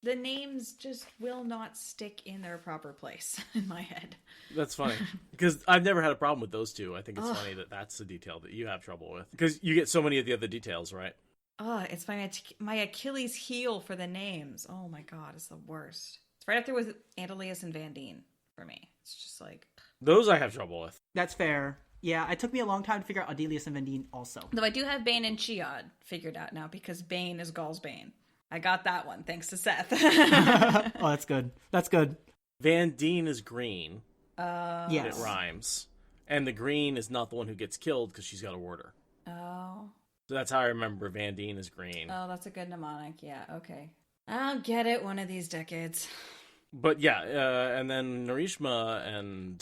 the names just will not stick in their proper place in my head. That's funny, because I've never had a problem with those two. I think it's funny that that's the detail that you have trouble with, because you get so many of the other details, right? Oh, it's my Achilles heel for the names. Oh my god, it's the worst. It's right up there with Antelius and Vandine for me. It's just like... Those I have trouble with. That's fair. Yeah, it took me a long time to figure out Adelius and Vendine also. Though I do have Bane and Chiad figured out now, because Bane is Gaul's Bane. I got that one, thanks to Seth. Oh, that's good. That's good. Vandine is green. Yes. It rhymes. And the green is not the one who gets killed, because she's got a warder. Oh. So that's how I remember Vandine is green. Oh, that's a good mnemonic. Yeah, okay. I'll get it one of these decades. But yeah, and then Narishma and...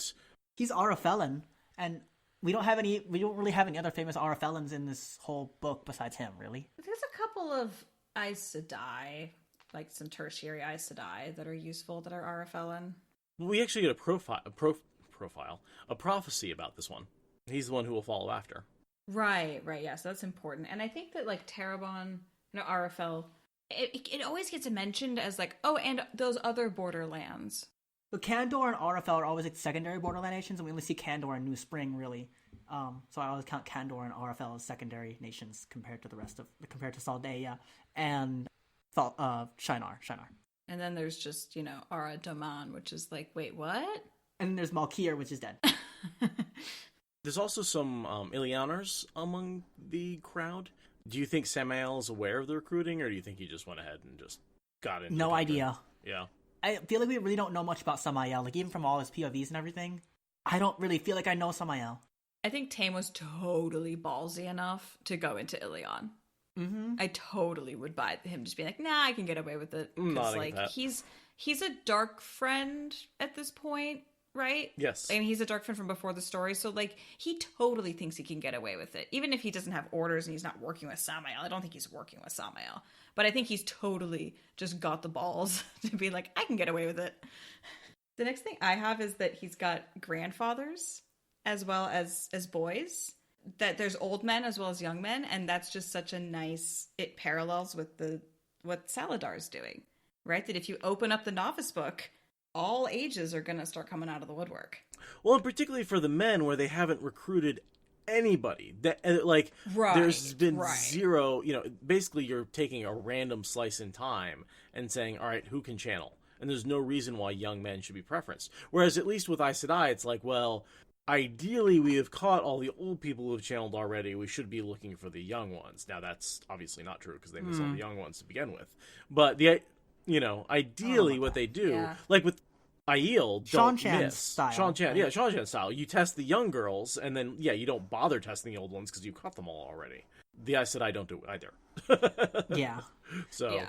He's Arafellan, and we don't really have any other famous Arafelans in this whole book besides him, really. There's a couple of Aes Sedai, like some tertiary Aes Sedai that are useful that are Arafellan. We actually get a prophecy about this one. He's the one who will follow after. Right, yeah, so that's important. And I think that, like, Terabon, Arafel, it always gets mentioned as, like, oh, and those other borderlands. But Kandor and Arafel are always like secondary borderland nations, and we only see Kandor and New Spring, really. So I always count Kandor and Arafel as secondary nations compared to Saldeia and Shinar. And then there's just, Ara Daman, which is like, wait, what? And then there's Malkir, which is dead. There's also some Ilianers among the crowd. Do you think Samael is aware of the recruiting, or do you think he just went ahead and just got into No idea. Yeah. I feel like we really don't know much about Samael. Like, even from all his POVs and everything, I don't really feel like I know Samael. I think Tame was totally ballsy enough to go into Ilion. Mm-hmm. I totally would buy him just being like, nah, I can get away with it. Nodding at Like that. he's a dark friend at this point, right? Yes. And he's a dark friend from before the story, so like he totally thinks he can get away with it. Even if he doesn't have orders and he's not working with Samael. I don't think he's working with Samael. But I think he's totally just got the balls to be like, I can get away with it. The next thing I have is that he's got grandfathers as well as boys. That there's old men as well as young men, and that's just such a nice, it parallels with what Saladar's doing, right? That if you open up the novice book, all ages are going to start coming out of the woodwork. Well, and particularly for the men where they haven't recruited anybody. That like there's been zero, basically you're taking a random slice in time and saying, all right, who can channel? And there's no reason why young men should be preferenced. Whereas at least with Aes Sedai, it's like, well, ideally, we have caught all the old people who have channeled already. We should be looking for the young ones. Now, that's obviously not true because they miss all the young ones to begin with. But ideally, what they do, like with Aiel, Sean don't Chan's miss. style. Sean Chan, right? yeah, Sean Chan style. You test the young girls, and then you don't bother testing the old ones because you caught them all already. The Aes Sedai don't do it either. Yeah. So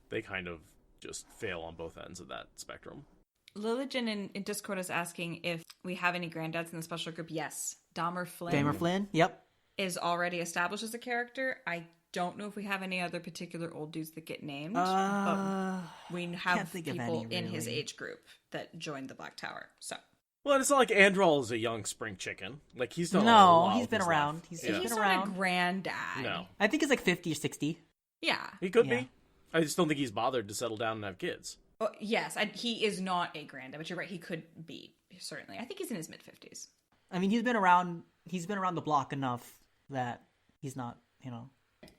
they kind of just fail on both ends of that spectrum. Lillian in Discord is asking if we have any granddads in the special group. Yes. Dahmer Flynn. Damer Flynn, yep. Is already established as a character. I don't know if we have any other particular old dudes that get named, Uh, but we have think of people any, in his really. age group that joined the Black Tower. So Well, it's not like Androl is a young spring chicken. Like, he's done a lot he's with been his around. life. He's Yeah. he's been not around. a granddad. No. I think he's like 50 or 60. Yeah. He could Yeah. be. I just don't think he's bothered to settle down and have kids. Oh, yes, he is not a granddad, but you're right. He could be, certainly. I think he's in his mid-50s. I mean, he's been around the block enough that he's not,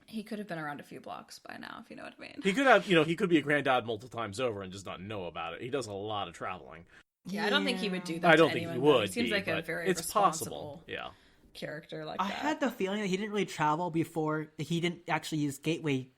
He could have been around a few blocks by now, if you know what I mean. He could have, he could be a granddad multiple times over and just not know about it. He does a lot of traveling. Yeah, I don't think he would do that I don't to think he anyone, though. would. He seems be, like a but very it's responsible possible. Yeah. character like I that. had the feeling that he didn't really travel before, he didn't actually use Gateway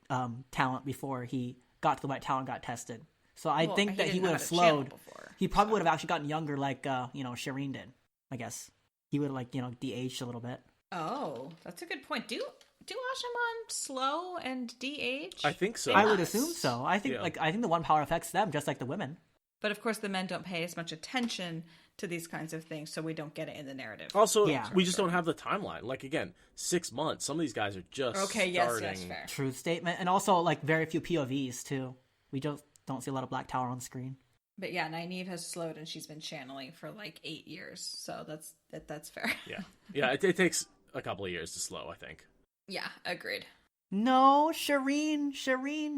talent before he got to the White Tower and got tested. So I think that he didn't would know have how to channel slowed. before, He probably would have actually gotten younger like, Shireen did, I guess. He would have, de-aged a little bit. Oh, that's a good point. Do Ashaman slow and de-age? I think so. I would assume so. I think Yeah. I think the one power affects them just like the women. But of course, the men don't pay as much attention to these kinds of things, so we don't get it in the narrative. Also, Yeah. we just don't have the timeline. Like, again, 6 months. Some of these guys are just Okay, yes, starting. fair. Truth statement. And also like very few POVs too. We just don't see a lot of Black Tower on screen. But yeah, Nynaeve has slowed, and she's been channeling for like 8 years, so that's fair. Yeah. Yeah, it takes a couple of years to slow, I think. Yeah, agreed. No, Shireen,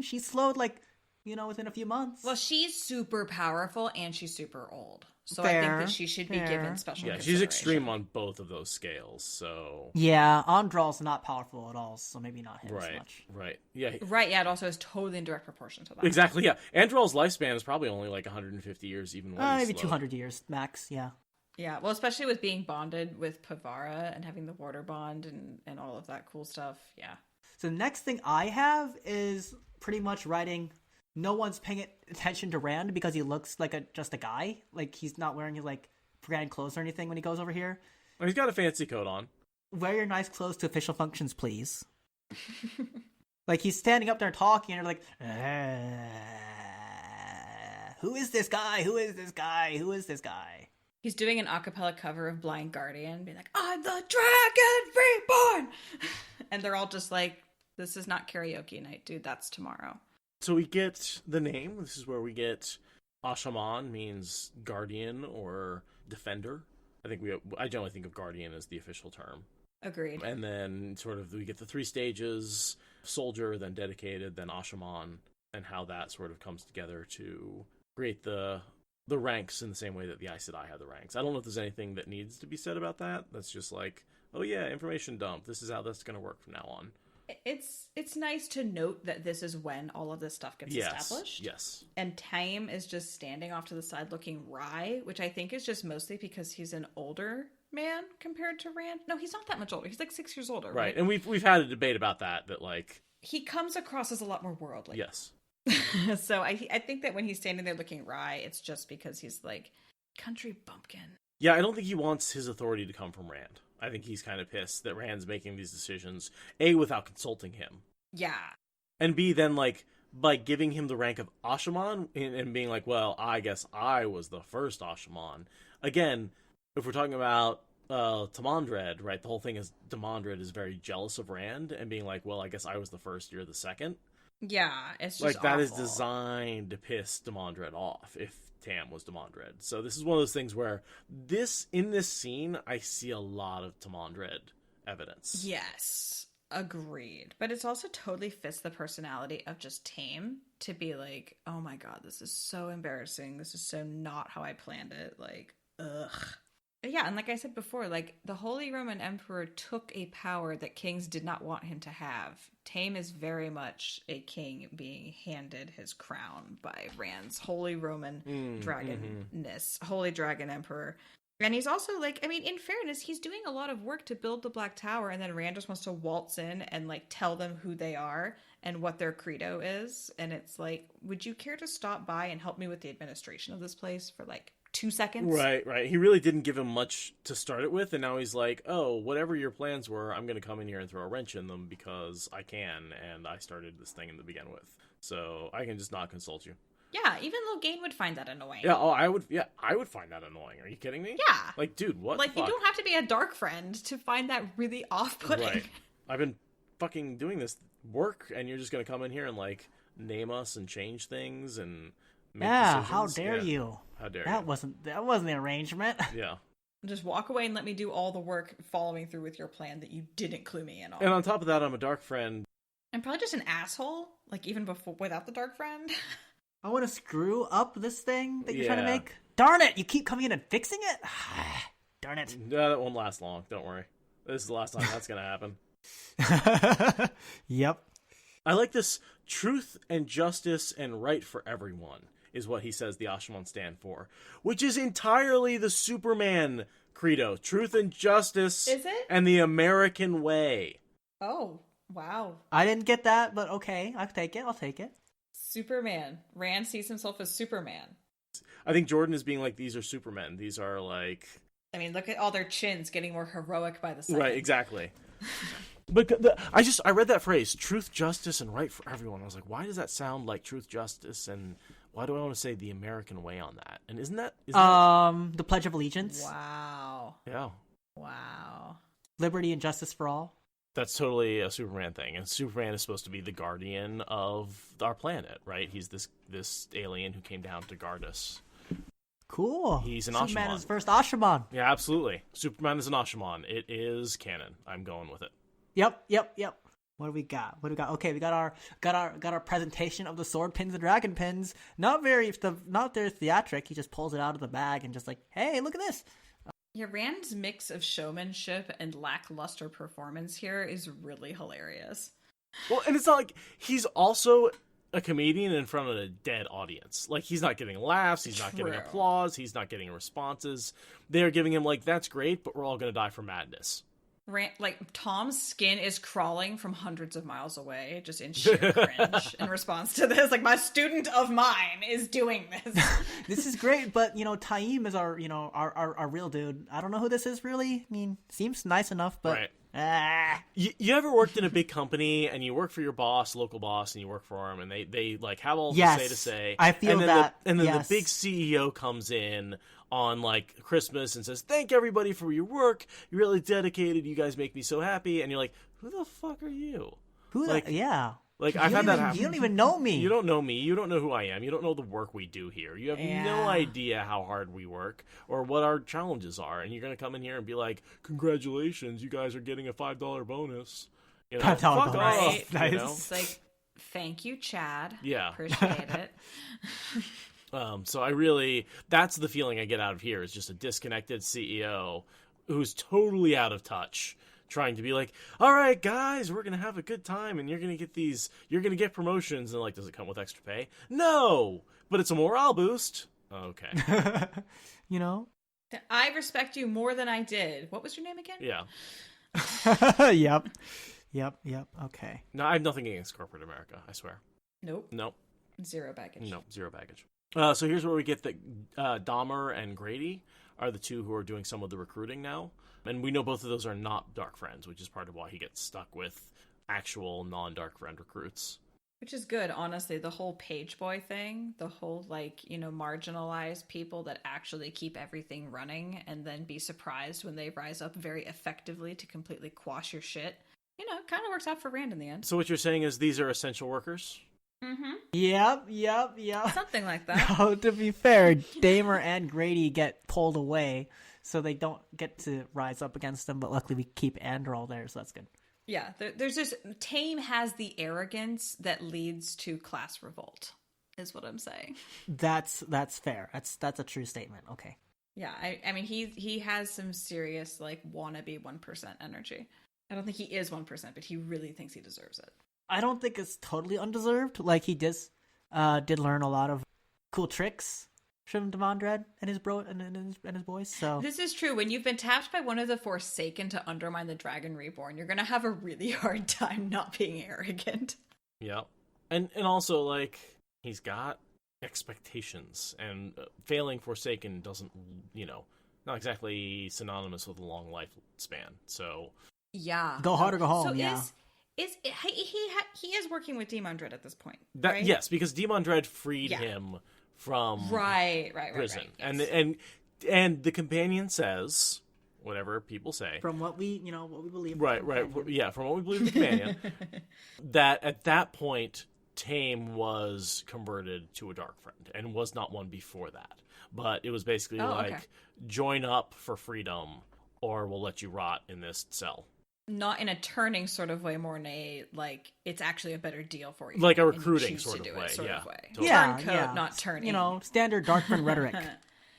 she slowed within a few months. Well, she's super powerful, and she's super old, so I Fair, think that she should be fair. given special Yeah, she's consideration. extreme on both of those scales, so... Yeah, Andral's not powerful at all, so maybe not him as Right, much. right. Yeah, Right, yeah, it also is totally in direct proportion to that. exactly, yeah. Androl's lifespan is probably only like 150 years, even when he's Maybe slow. 200 years max, yeah. Yeah, well, especially with being bonded with Pavara and having the water bond and all of that cool stuff. Yeah. So the next thing I have is pretty much writing, no one's paying attention to Rand because he looks like just a guy. Like, he's not wearing his, brand clothes or anything when he goes over here. Oh, he's got a fancy coat on. Wear your nice clothes to official functions, please. Like, he's standing up there talking, and they're like, who is this guy? Who is this guy? Who is this guy? He's doing an a cappella cover of Blind Guardian, being like, I'm the Dragon Reborn! And they're all just like, this is not karaoke night, dude. That's tomorrow. So we get the name. This is where we get Ashaman means guardian or defender. I generally think of guardian as the official term. Agreed. And then sort of we get the 3 stages, soldier, then dedicated, then Ashaman, and how that sort of comes together to create the ranks in the same way that the Aes Sedai have the ranks. I don't know if there's anything that needs to be said about that. That's just like, oh yeah, information dump. This is how that's going to work from now on. It's nice to note that this is when all of this stuff gets established. Yes. And Time is just standing off to the side looking wry, which I think is just mostly because he's an older man compared to Rand. No, he's not that much older. He's like 6 years older, right? And we've had a debate about that like... He comes across as a lot more worldly. Yes. So I think that when he's standing there looking wry, it's just because he's like, country bumpkin. Yeah, I don't think he wants his authority to come from Rand. I think he's kind of pissed that Rand's making these decisions, A, without consulting him, Yeah. and B, then, like, by giving him the rank of Ashaman and being like, well, I guess I was the first Ashaman. Again, if we're talking about Tamandred, right, the whole thing is Tamandred is very jealous of Rand and being like, well, I guess I was the first, you're the second. Yeah, it's just Like, that is awful. designed to piss Damandred off if Tam was Damandred. So this is one of those things where in this scene, I see a lot of Tamandred evidence. Yes, agreed. But it's also totally fits the personality of just Tame to be like, oh my god, this is so embarrassing. This is so not how I planned it. Like, ugh. Yeah, and like I said before, like, the Holy Roman Emperor took a power that kings did not want him to have. Tame is very much a king being handed his crown by Rand's Holy Roman Dragonness, Holy Dragon Emperor. And he's also, like, I mean, in fairness, he's doing a lot of work to build the Black Tower, and then Rand just wants to waltz in and, like, tell them who they are and what their credo is. And it's like, would you care to stop by and help me with the administration of this place for, like, 2 seconds? Right. He really didn't give him much to start it with, and now he's like, oh, whatever your plans were, I'm going to come in here and throw a wrench in them because I can, and I started this thing to begin with. So I can just not consult you. Yeah, even Logain would find that annoying. Yeah, I would find that annoying. Are you kidding me? Yeah. Like, dude, what Like, the fuck? you don't have to be a dark friend to find that really off-putting. Right. I've been fucking doing this work, and you're just going to come in here and, like, name us and change things and make Yeah, decisions? how dare Yeah. you? How dare That you? wasn't the arrangement. Yeah. Just walk away and let me do all the work following through with your plan that you didn't clue me in on. And on top of that, I'm a dark friend. I'm probably just an asshole, like, even before without the dark friend. I want to screw up this thing that you're trying to Yeah. make. Darn it! You keep coming in and fixing it. Darn it. No, that won't last long. Don't worry. This is the last time that's going to happen. Yep. I like this truth and justice and right for everyone is what he says the Ashaman stand for, which is entirely the Superman credo. Truth and justice. Is it? And the American way. Oh, wow. I didn't get that, but okay, I'll take it. Superman. Rand sees himself as Superman. I think Jordan is being like, these are Supermen. These are like... I mean, look at all their chins getting more heroic by the second. Right, exactly. But I read that phrase, truth, justice, and right for everyone. I was like, why does that sound like truth, justice, and why do I want to say the American way on that? And isn't that The Pledge of Allegiance. Wow. yeah. Wow. Liberty and justice for all. That's totally a Superman thing, and Superman is supposed to be the guardian of our planet, right? He's this alien who came down to guard us. Cool. He's an Superman Ashaman. is first Ashaman. Yeah, absolutely. Superman is an Ashaman. It is canon. I'm going with it. Yep. What do we got? Okay, we got our presentation of the sword pins and dragon pins. Not very theatric. He just pulls it out of the bag and just like, hey, look at this. Yeah, Rand's mix of showmanship and lackluster performance here is really hilarious. Well, and it's not like he's also a comedian in front of a dead audience. Like, he's not getting laughs, he's not getting True. applause, he's not getting responses. They're giving him, like, that's great, but we're all going to die from madness. Like, Tom's skin is crawling from hundreds of miles away, just in sheer cringe in response to this. Like, my student of mine is doing this. This is great, but Taim is our real dude. I don't know who this is really. I mean, seems nice enough, but Right. You ever worked in a big company and you work for your boss, local boss, and you work for him, and they like have all Yes, to say. I feel and then that. And then Yes. the big CEO comes in on like Christmas and says, "Thank everybody for your work. You're really dedicated. You guys make me so happy." And you're like, "Who the fuck are you?" who? Like, Yeah. Like, You I've had don't that even- happen. You don't even know me. You don't know me. You don't know who I am. You don't know the work we do here. You have no Yeah. idea how hard we work or what our challenges are. And you're going to come in here and be like, congratulations, you guys are getting a $5 bonus. You know, $5 fuck bonus. off, Right? Nice. you know? It's like, thank you, Chad. Yeah. Appreciate it. So I really, that's the feeling I get out of here is just a disconnected CEO who's totally out of touch, trying to be like, all right, guys, we're going to have a good time and you're going to get promotions. And like, does it come with extra pay? No, but it's a morale boost. Okay. I respect you more than I did. What was your name again? Yeah. Yep. Okay. No, I have nothing against corporate America, I swear. Nope. Nope. Zero baggage. No, zero baggage. So here's where we get that Dahmer and Grady are the two who are doing some of the recruiting now. And we know both of those are not Dark Friends, which is part of why he gets stuck with actual non-Dark Friend recruits. Which is good, honestly. The whole page boy thing, the whole, like, you know, marginalized people that actually keep everything running and then be surprised when they rise up very effectively to completely quash your shit. You know, it kind of works out for Rand in the end. So what you're saying is these are essential workers? Mm-hmm. Yep. Something like that. No, to be fair, Damer and Grady get pulled away, so they don't get to rise up against them, but luckily we keep Androl there, so that's good. Yeah, there's just... Tame has the arrogance that leads to class revolt, is what I'm saying. That's fair. That's a true statement. Okay. Yeah, I mean, he has some serious, like, wannabe 1% energy. I don't think he is 1%, but he really thinks he deserves it. I don't think it's totally undeserved. Like, he did learn a lot of cool tricks from Demandred and his boys. So this is true. When you've been tapped by one of the Forsaken to undermine the Dragon Reborn, you're gonna have a really hard time not being arrogant. Yep. And also, like, he's got expectations, and failing Forsaken doesn't, you know, not exactly synonymous with a long lifespan. So yeah, go hard or go home. So yeah. He is working with Demandred at this point, that, right? yes, because Demandred freed him from prison. Right, yes. And the companion says, whatever people say, from what we believe. Right. Yeah, from what we believe the companion, that at that point Tame was converted to a Dark Friend and was not one before that. But it was basically join up for freedom or we'll let you rot in this cell. Not in a turning sort of way, more in a, like, it's actually a better deal for you. Like a recruiting sort of way. Totally. Turncoat, not turning. You know, standard Darkman rhetoric.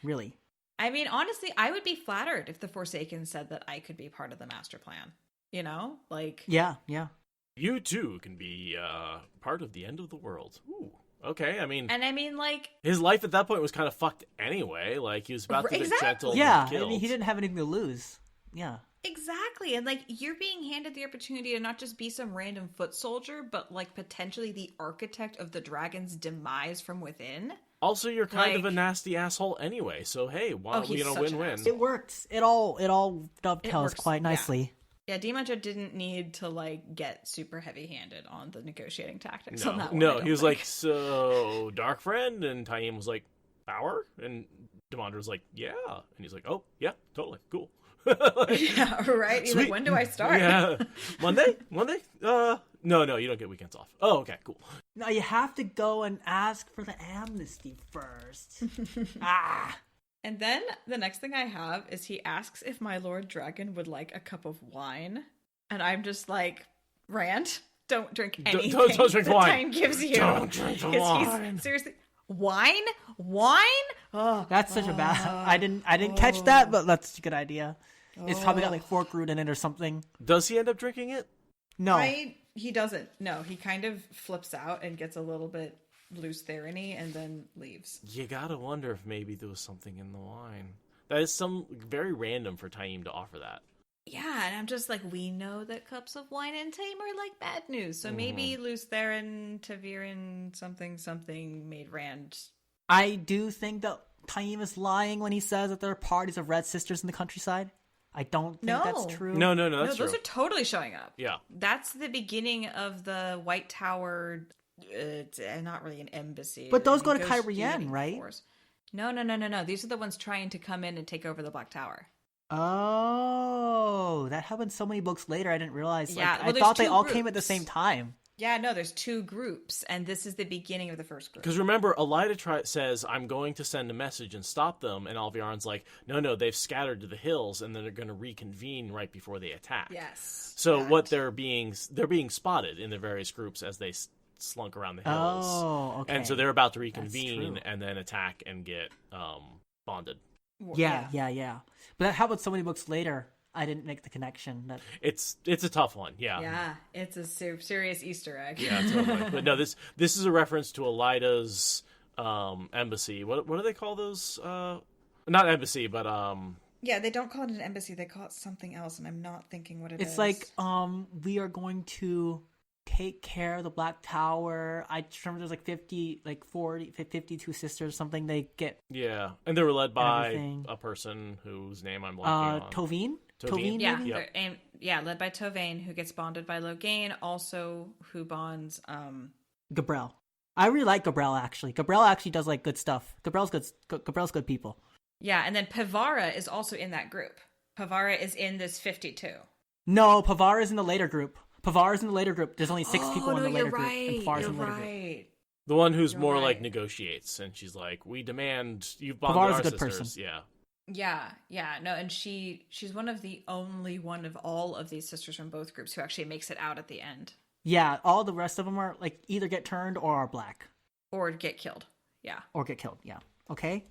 Really. I mean, honestly, I would be flattered if the Forsaken said that I could be part of the master plan. You know? Like... Yeah. You, too, can be part of the end of the world. Ooh. Okay, I mean... And I mean, like... His life at that point was kind of fucked anyway. Like, he was about to get gentle and killed. I mean, he didn't have anything to lose. Yeah. Exactly. And, like, you're being handed the opportunity to not just be some random foot soldier, but, like, potentially the architect of the dragon's demise from within. Also, you're kind of a nasty asshole anyway, so hey, win-win. It works. It all dovetails quite nicely. Yeah, Demandred didn't need to, like, get super heavy-handed on the negotiating tactics on that one. No, he was like, so, Dark Friend? And Taim was like, power? And Demandred was like, yeah. And he's like, oh, yeah, totally, cool. Yeah, right? He's like, when do I start? Yeah. Monday? No, you don't get weekends off. Oh, okay, cool. No, you have to go and ask for the amnesty first. And then the next thing I have is he asks if my Lord Dragon would like a cup of wine. And I'm just like, Rand, don't drink anything don't drink wine. Time gives you. Don't drink the wine. Seriously, wine? Oh, that's such a bad... I didn't catch that, but that's a good idea. It's probably got like fork root in it or something. Does he end up drinking it? No. He doesn't. No, he kind of flips out and gets a little bit loose theriny and then leaves. You gotta wonder if maybe there was something in the wine. That is some very random for Taim to offer that. Yeah, and I'm just like, we know that cups of wine and Tame are like bad news. So maybe loose therin, Tavirin, something made Rand. I do think that Taim is lying when he says that there are parties of red sisters in the countryside. I don't think that's true. No, that's true. Those are totally showing up. Yeah. That's the beginning of the White Tower, not really an embassy. But those go to Kyrian, right? Force. No. These are the ones trying to come in and take over the Black Tower. Oh, that happened so many books later, I didn't realize. Yeah, I thought they all came at the same time. Yeah, no, there's two groups, and this is the beginning of the first group. Because remember, Elida says, I'm going to send a message and stop them, and Alviarin's like, no, they've scattered to the hills, and then they're going to reconvene right before they attack. Yes. So what they're being spotted in the various groups as they slunk around the hills. Oh, okay. And so they're about to reconvene and then attack and get bonded. Yeah. But that happened so many books later. I didn't make the connection. That It's a tough one, yeah. Yeah, it's a serious Easter egg. Yeah, totally. But no, this is a reference to Elida's embassy. What do they call those? Not embassy, but Yeah, they don't call it an embassy. They call it something else, and I'm not thinking what it is. It's like we are going to take care of the Black Tower. I remember there's like 52 sisters or something. They get and they were led by a person whose name I'm blanking on. Tovine. Tovene? Tovene? Yeah, Maybe? Yep. led by Tovane, who gets bonded by Logain, also who bonds. Gabriel. I really like Gabriel, actually. Gabriel actually does, like, good stuff. Gabriel's good people. Yeah, and then Pavara is also in that group. Pavara is in this 52. No, Pavar is in the later group. There's only 6 people in the later group. And Pavar's in the later group. The one who's You're more like right. negotiates, and she's like, "We demand you've bonded Pavar's our a good sisters." person. Yeah, No, and she's one of the only one of all of these sisters from both groups who actually makes it out at the end. Yeah, all the rest of them are, like, either get turned or are black. Or get killed. Yeah. Or get killed, yeah. Okay?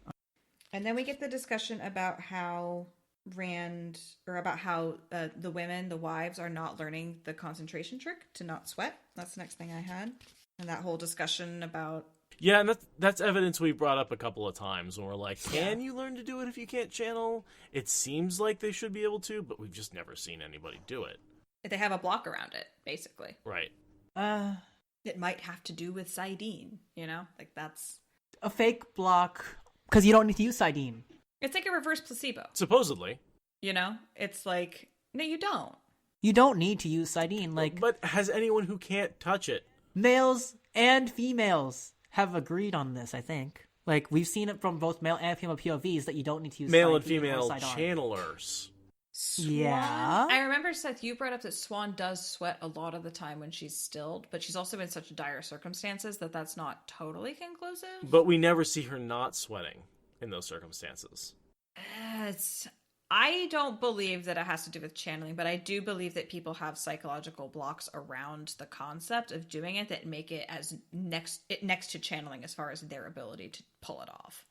And then we get the discussion about how the women, the wives, are not learning the concentration trick to not sweat. That's the next thing I had. And that whole discussion about... yeah, and that's evidence we brought up a couple of times when we're like, "Can you learn to do it if you can't channel?" It seems like they should be able to, but we've just never seen anybody do it. They have a block around it, basically. Right. It might have to do with Sidene, you know? Like, that's... A fake block, because you don't need to use Sidene. It's like a reverse placebo, Supposedly. you know? It's like, no, you don't. You don't need to use Sidene. Like, But has anyone who can't touch it? males and females have agreed on this, I think. Like, we've seen it from both male and female POVs that you don't need to use Male and Sidene or female Sidon. channelers. Swan? Yeah. I remember, Seth, you brought up that Swan does sweat a lot of the time when she's stilled, but she's also in such dire circumstances that that's not totally conclusive. But we never see her not sweating in those circumstances. I don't believe that it has to do with channeling, but I do believe that people have psychological blocks around the concept of doing it that make it as next to channeling as far as their ability to pull it off.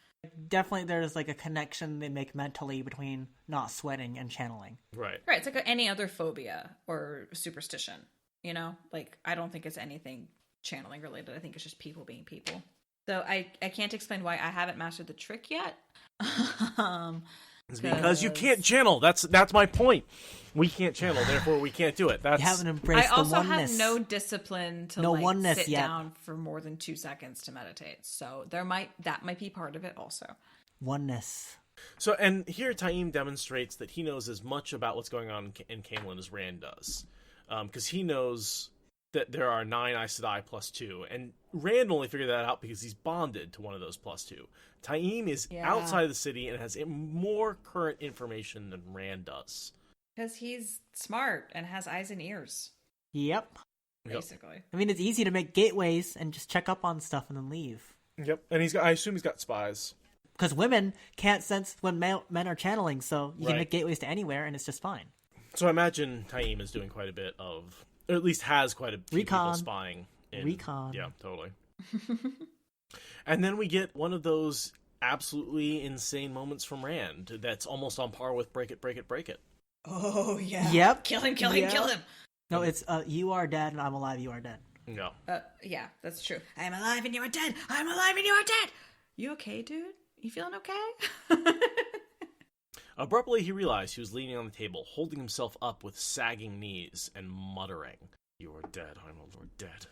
Definitely there's, like, a connection they make mentally between not sweating and channeling. Right. Right, it's like any other phobia or superstition, you know? Like, I don't think it's anything channeling related. I think it's just people being people. So I can't explain why I haven't mastered the trick yet. It's because you can't channel. That's my point. We can't channel, therefore we can't do it. That's You haven't embraced I also the oneness. have no discipline to No oneness sit yet. down for more than 2 seconds to meditate. So that might be part of it also. Oneness. So, and here Taim demonstrates that he knows as much about what's going on in Camelin as Rand does. Because he knows that there are 9 Aes Sedai plus 2, and Rand only figured that out because he's bonded to one of those plus 2. Taim is outside of the city and has more current information than Rand does. Because he's smart and has eyes and ears, Yep. basically. I mean, it's easy to make gateways and just check up on stuff and then leave. Yep, and I assume he's got spies. Because women can't sense when men are channeling, so you can Right. make gateways to anywhere and it's just fine. So I imagine Taim is doing quite a bit of, or at least has quite a few people Recon. spying. Recon. Yeah, totally. And then we get one of those absolutely insane moments from Rand that's almost on par with break it, break it, break it. Oh, yeah. Yep. Kill him, kill him, Yep. kill him. No, it's you are dead and I'm alive, you are dead. No. Yeah, that's true. I'm alive and you are dead. I'm alive and you are dead. You okay, dude? You feeling okay? Abruptly, he realized he was leaning on the table, holding himself up with sagging knees and muttering, "You are dead, I'm Lord dead."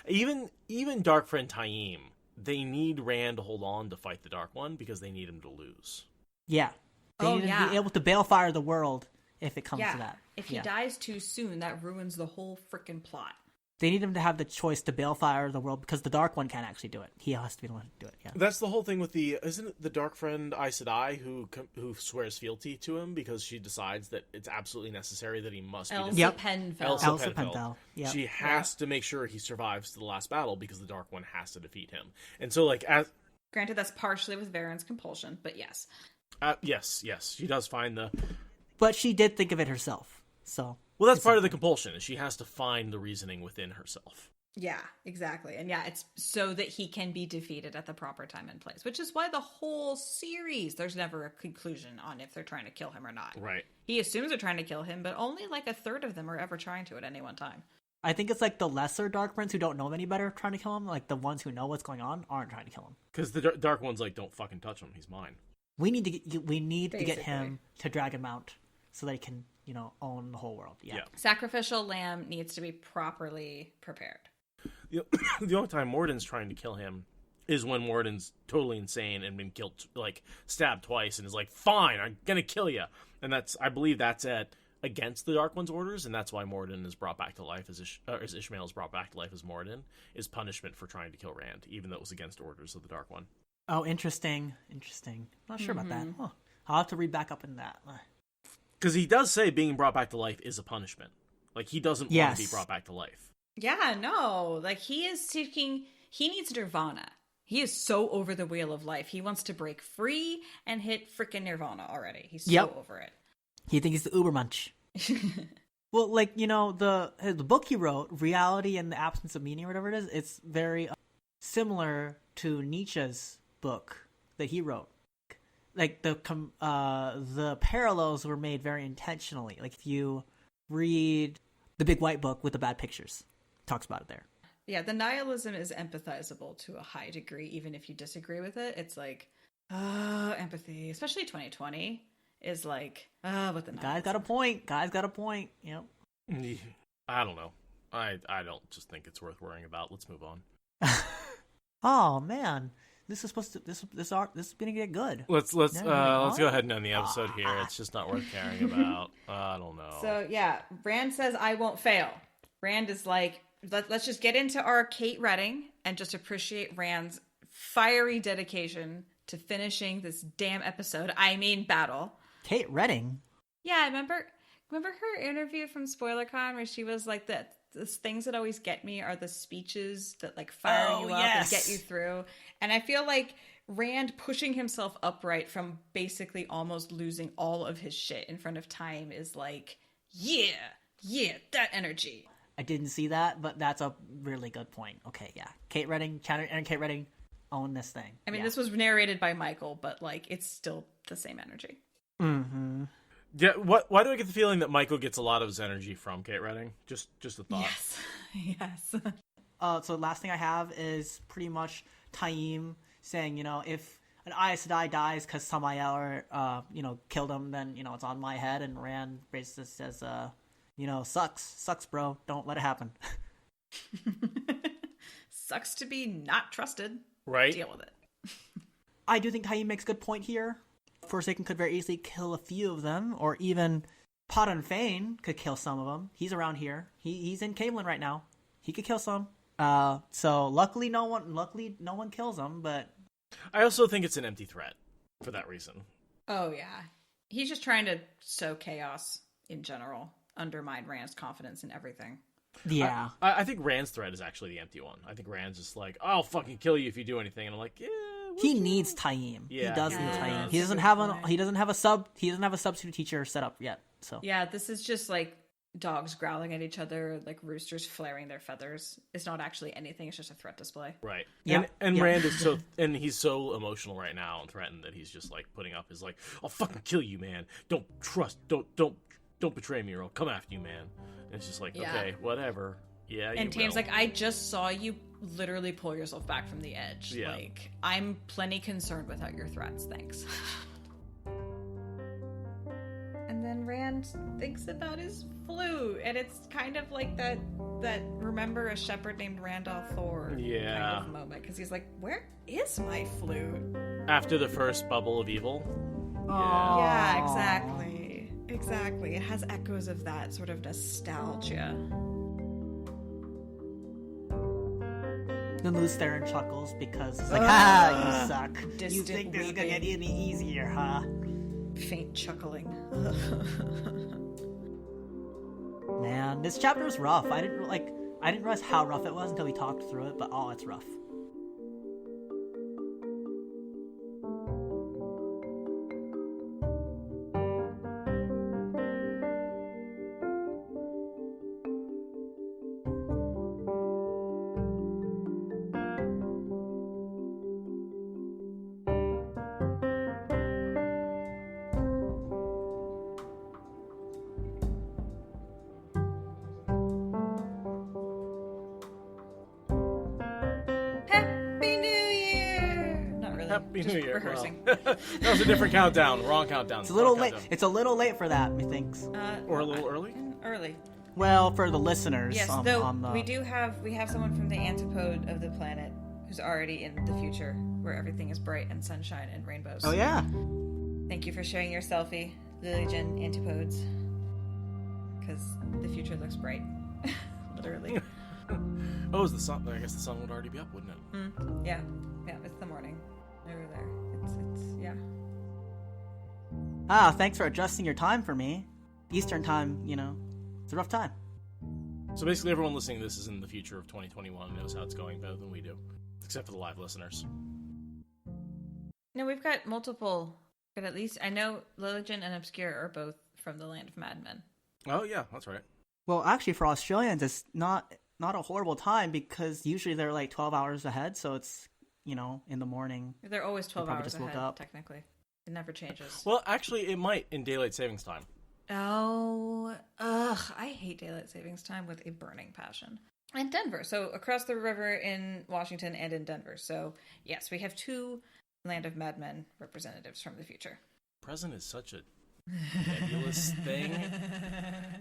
Even Dark Friend Taim, they need Rand to hold on to fight the Dark One because they need him to lose. Yeah. They need to be able to balefire the world if it comes to that. If he Yeah. dies too soon, that ruins the whole freaking plot. They need him to have the choice to balefire the world because the Dark One can't actually do it. He has to be the one to do it, yeah. That's the whole thing with isn't it the Dark Friend Aes Sedai who swears fealty to him because she decides that it's absolutely necessary that he must be Elsa defeated. Yep. Penfeld. Elsa Elsa Penfeld. Penfeld, yep. She has to make sure he survives to the last battle because the Dark One has to defeat him. And so, like, Granted, that's partially with Varen's compulsion, but yes. yes, she does find the. But she did think of it herself, so. Well, that's part of the compulsion. Is she has to find the reasoning within herself. Yeah, exactly. And yeah, it's so that he can be defeated at the proper time and place, which is why the whole series, there's never a conclusion on if they're trying to kill him or not. Right. He assumes they're trying to kill him, but only like a third of them are ever trying to at any one time. I think it's like the lesser Dark Prince who don't know him any better trying to kill him. Like the ones who know what's going on aren't trying to kill him. Because the Dark One's like, don't fucking touch him. He's mine. We need to get Basically. him to Dragon Mount so they can, own the whole world. Yeah. Sacrificial lamb needs to be properly prepared. The only time Morden's trying to kill him is when Morden's totally insane and been killed, like stabbed twice, and is like, "Fine, I'm gonna kill you." And I believe that's against the Dark One's orders, and that's why Morden is brought back to life as Ishmael is brought back to life as Morden, is punishment for trying to kill Rand, even though it was against orders of the Dark One. Oh, interesting. Not sure about that. Huh. I'll have to read back up in that. Because he does say being brought back to life is a punishment. Like, he doesn't want to be brought back to life. Yeah, no. Like, he needs nirvana. He is so over the wheel of life. He wants to break free and hit frickin' nirvana already. He's so over it. He thinks he's the Ubermensch. Well, like, the book he wrote, Reality and the Absence of Meaning, or whatever it is, it's very similar to Nietzsche's book that he wrote. Like, the parallels were made very intentionally. Like, if you read the Big White Book with the bad pictures, it talks about it there. Yeah, the nihilism is empathizable to a high degree, even if you disagree with it. It's like, empathy, especially 2020, is like, what the Guy's got a point. Yep. I don't know. I don't just think it's worth worrying about. Let's move on. Oh man, this is gonna get good. Let's go ahead and end the episode here. It's just not worth caring about. I don't know. So yeah, Rand says I won't fail. Rand is like, let's just get into our Kate Redding and just appreciate Rand's fiery dedication to finishing this damn episode. I mean, battle. Kate Redding. Yeah, remember her interview from SpoilerCon where she was like the things that always get me are the speeches that like fire you up and get you through. And I feel like Rand pushing himself upright from basically almost losing all of his shit in front of time is like, yeah, that energy. I didn't see that, but that's a really good point. Okay, yeah. Kate Redding, own this thing. I mean, this was narrated by Michael, but like it's still the same energy. Mm-hmm. Yeah, why do I get the feeling that Michael gets a lot of his energy from Kate Redding? Just a thought. Yes. So the last thing I have is pretty much Taim saying, if an Aes Sedai dies because Samael killed him, then, it's on my head. And Rand basically says, sucks, bro. Don't let it happen. Sucks to be not trusted. Right. Deal with it. I do think Taim makes a good point here. Forsaken could very easily kill a few of them, or even Podon Fane could kill some of them. He's around here. He's in Camelin right now. He could kill some. So luckily no one kills him, but I also think it's an empty threat for that reason. Oh yeah. He's just trying to sow chaos in general, undermine Rand's confidence in everything. Yeah. I think Rand's threat is actually the empty one. I think Rand's just like, I'll fucking kill you if you do anything, and I'm like, yeah. He needs Taim. Yeah, he does need Taim. He doesn't have a substitute teacher set up yet. So yeah, this is just like dogs growling at each other, like roosters flaring their feathers. It's not actually anything. It's just a threat display. Right. Yeah. And Rand is he's so emotional right now and threatened that he's just like putting up his like, I'll fucking kill you, man. Don't betray me or I'll come after you, man. And it's just like, okay, whatever. Yeah. And Tame's like, I just saw you literally pull yourself back from the edge. Yeah. Like, I'm plenty concerned without your threats, thanks. And then Rand thinks about his flute, and it's kind of like that remember a shepherd named Randolph Thor kind of moment, because he's like, where is my flute? After the first bubble of evil. Yeah, exactly. It has echoes of that sort of nostalgia. Then Luz Theron chuckles because it's like, you suck. Distant You think this is gonna weeping. get any easier, huh? Faint chuckling. Man, this chapter is rough. I didn't realize how rough it was until we talked through it, but it's rough. Happy New Year! Not really. Happy just New Year. rehearsing. Well, that was a different countdown. Wrong countdown. It's a little late. It's a little late for that, methinks. Or a little early? Early. Well, for the listeners. Yes, on though the... we have someone from the antipode of the planet who's already in the future where everything is bright and sunshine and rainbows. Oh yeah. Thank you for sharing your selfie, Lilygen Antipodes. Because the future looks bright. Literally. Oh, is the sun? I guess the sun would already be up, wouldn't it? Yeah. Yeah, it's the morning. Over there. It's yeah. Ah, thanks for adjusting your time for me. Eastern time, it's a rough time. So basically, everyone listening to this is in the future of 2021 and knows how it's going better than we do, except for the live listeners. No, we've got multiple, but at least I know Lilligent and Obscure are both from the land of madmen. Oh yeah, that's right. Well, actually, for Australians, it's not a horrible time because usually they're like 12 hours ahead, so it's in the morning. They're always 12 probably hours just woke ahead, up. technically. It never changes. Well, actually, it might in daylight savings time. Oh, I hate daylight savings time with a burning passion. And Denver, so across the river in Washington and in Denver. So yes, we have 2 Land of Madmen representatives from the future. Present is such a nebulous thing.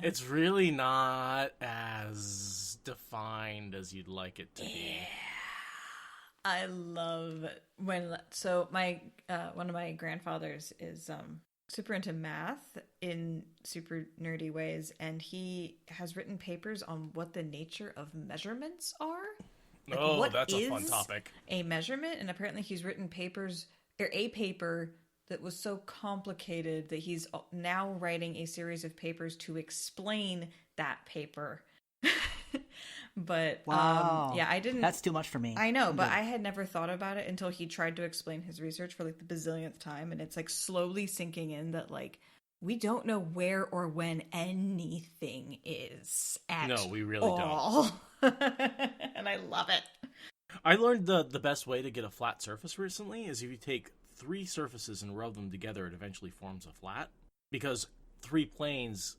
It's really not as defined as you'd like it to be. I love when my one of my grandfathers is super into math in super nerdy ways, and he has written papers on what the nature of measurements are. Like, that's a fun topic. A measurement, and apparently he's written a paper that was so complicated that he's now writing a series of papers to explain that paper. But wow, yeah, I didn't. That's too much for me. I know, but I had never thought about it until he tried to explain his research for like the bazillionth time, and it's like slowly sinking in that like we don't know where or when anything is at No, we really don't. And I love it. I learned the best way to get a flat surface recently is if you take 3 surfaces and rub them together, it eventually forms a flat. Because 3 planes,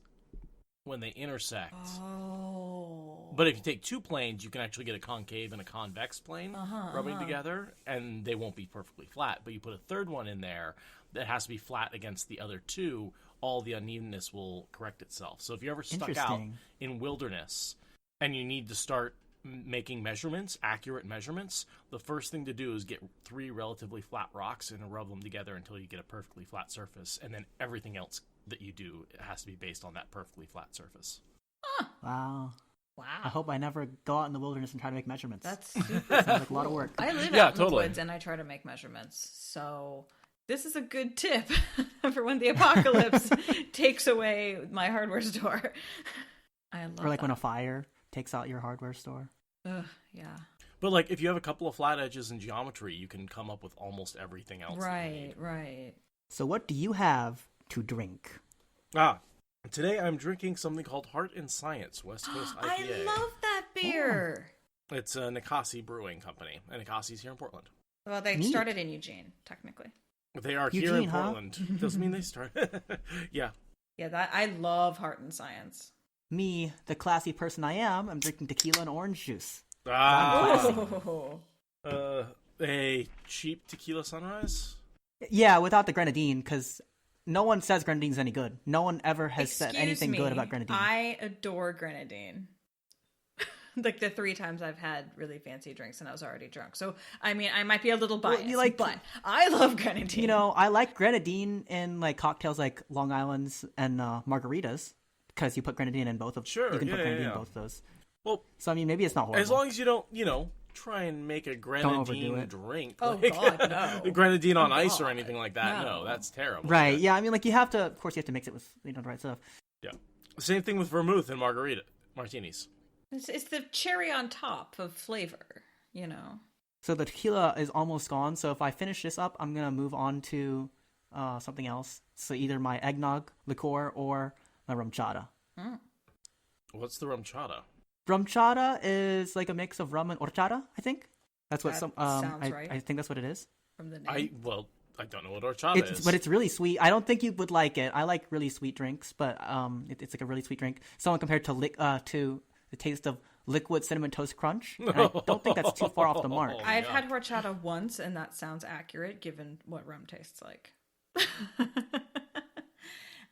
when they intersect... Oh. But if you take 2 planes, you can actually get a concave and a convex plane rubbing together, and they won't be perfectly flat. But you put a 3rd one in there that has to be flat against the other 2, all the unevenness will correct itself. So if you're ever stuck out in wilderness and you need to start making measurements, accurate measurements, the first thing to do is get 3 relatively flat rocks and rub them together until you get a perfectly flat surface, and then everything else that you do has to be based on that perfectly flat surface. Wow. Wow. I hope I never go out in the wilderness and try to make measurements. That's super. Sounds like a lot of work. I live Yeah, out in totally. the woods and I try to make measurements. So this is a good tip for when the apocalypse takes away my hardware store. I love Or like that. when a fire takes out your hardware store. Ugh, yeah. But like if you have a couple of flat edges in geometry, you can come up with almost everything else. that you need. Right. So what do you have to drink? Today I'm drinking something called Heart and Science West Coast IPA. I love that beer. It's a Nikasi Brewing Company, and Nikasi's here in Portland. Well, they Neat. started in Eugene, technically. They are here Eugene, in huh? Portland. Doesn't mean they started. Yeah. Yeah, that I love Heart and Science. Me, the classy person I am, I'm drinking tequila and orange juice. Oh. A cheap tequila sunrise? Yeah, without the grenadine, because no one says grenadine's any good. No one ever has said Excuse anything me, good about grenadine. I adore grenadine. Like the 3 times I've had really fancy drinks and I was already drunk. So, I mean, I might be a little biased, but I love grenadine. I like grenadine in like cocktails like Long Island's and margaritas, because you put grenadine in both of Sure, you can put grenadine yeah. in both of those. Well, So I mean, maybe it's not horrible. as long as you don't, try and make a overdo grenadine it. drink. Oh, like, God, no. Grenadine on Oh, ice or God, anything like that. No, no. that's terrible. Right, yeah, I mean, like, you have to mix it with, the right stuff. Yeah. Same thing with vermouth and martinis. It's the cherry on top of flavor, So the tequila is almost gone, so if I finish this up, I'm going to move on to something else. So either my eggnog liqueur or my rum chata. What's the rum chata? Rum chata is like a mix of rum and horchata, I think. That's what That sounds right. I think that's what it is. From the name. I don't know what horchata is. But it's really sweet. I don't think you would like it. I like really sweet drinks, but it's like a really sweet drink. Someone compared to the taste of liquid cinnamon toast crunch. And I don't think that's too far off the mark. I've had horchata once, and that sounds accurate given what rum tastes like.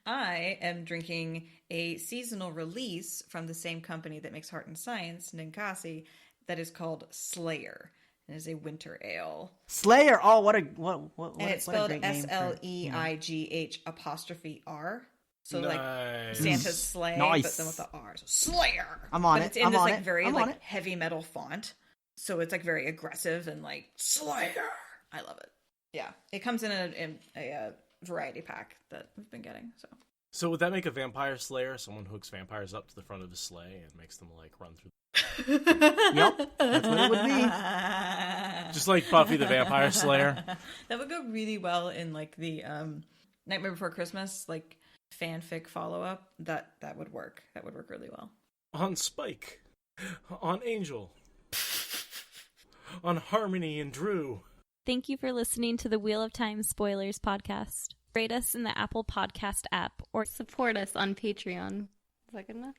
I am drinking a seasonal release from the same company that makes Heart and Science, Ninkasi, that is called Slayer. It is a winter ale. Slayer. Oh, what And it's what a spelled great name for- SLEIGH''. So Nice. like Santa's sleigh, Nice. but then with the R. So Slayer. I'm on but it. it's in I'm this on like it. very I'm on like it. heavy metal font. So it's like very aggressive and like Slayer. I love it. Yeah, it comes in a variety pack that we've been getting. So would that make a vampire slayer? Someone hooks vampires up to the front of his sleigh and makes them like run through. Yep, that's what it would be. Just like Buffy the Vampire Slayer. That would go really well in like the Nightmare Before Christmas like fanfic follow up. That would work. That would work really well. On Spike. On Angel. On Harmony and Drew. Thank you for listening to the Wheel of Time Spoilers podcast. Rate us in the Apple Podcast app or Support us on Patreon. Is that good enough?